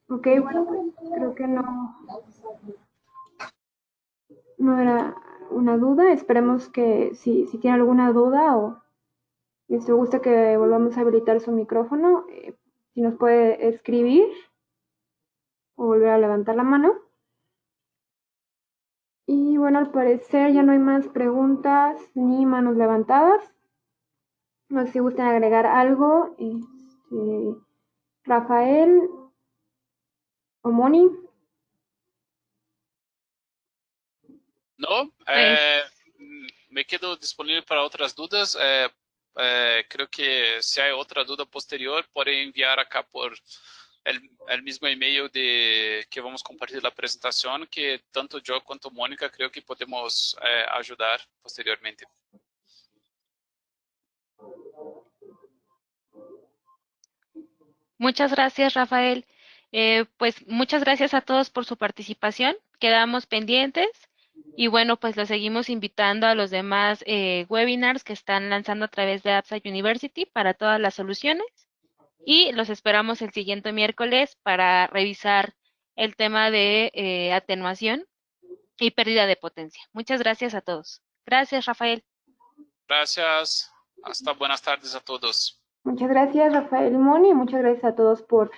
Speaker 4: Ok, bueno, creo que no era una duda. Esperemos que si tiene alguna duda o si gusta que volvamos a habilitar su micrófono, si nos puede escribir o volver a levantar la mano. Y bueno, al parecer ya no hay más preguntas ni manos levantadas. No sé si gustan agregar algo. Rafael o Moni.
Speaker 2: No, me quedo disponible para otras dudas. Creo que si hay otra duda posterior, puede enviar acá por el mismo email que vamos a compartir la presentación, que tanto yo cuanto Mónica creo que podemos ayudar posteriormente.
Speaker 3: Muchas gracias, Rafael. Pues muchas gracias a todos por su participación. Quedamos pendientes y bueno, pues los seguimos invitando a los demás webinars que están lanzando a través de Apsai University para todas las soluciones. y los esperamos el siguiente miércoles para revisar el tema de atenuación y pérdida de potencia. Muchas gracias a todos. Gracias, Rafael.
Speaker 2: Gracias. Hasta buenas tardes a todos.
Speaker 4: Muchas gracias, Rafael Moni, y muchas gracias a todos por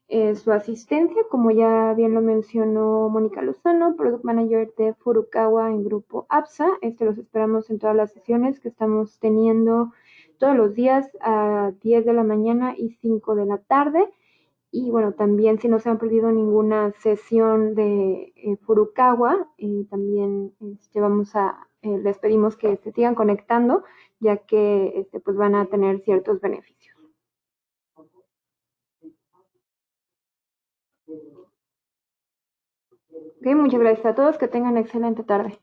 Speaker 4: su asistencia. Como ya bien lo mencionó Mónica Lozano, Product Manager de Furukawa en Grupo APSA. Los esperamos en todas las sesiones que estamos teniendo todos los días a 10 de la mañana y 5 de la tarde. Y bueno, también si no se han perdido ninguna sesión de Furukawa, también les pedimos que se sigan conectando, ya que pues van a tener ciertos beneficios. Ok, muchas gracias a todos, que tengan excelente tarde.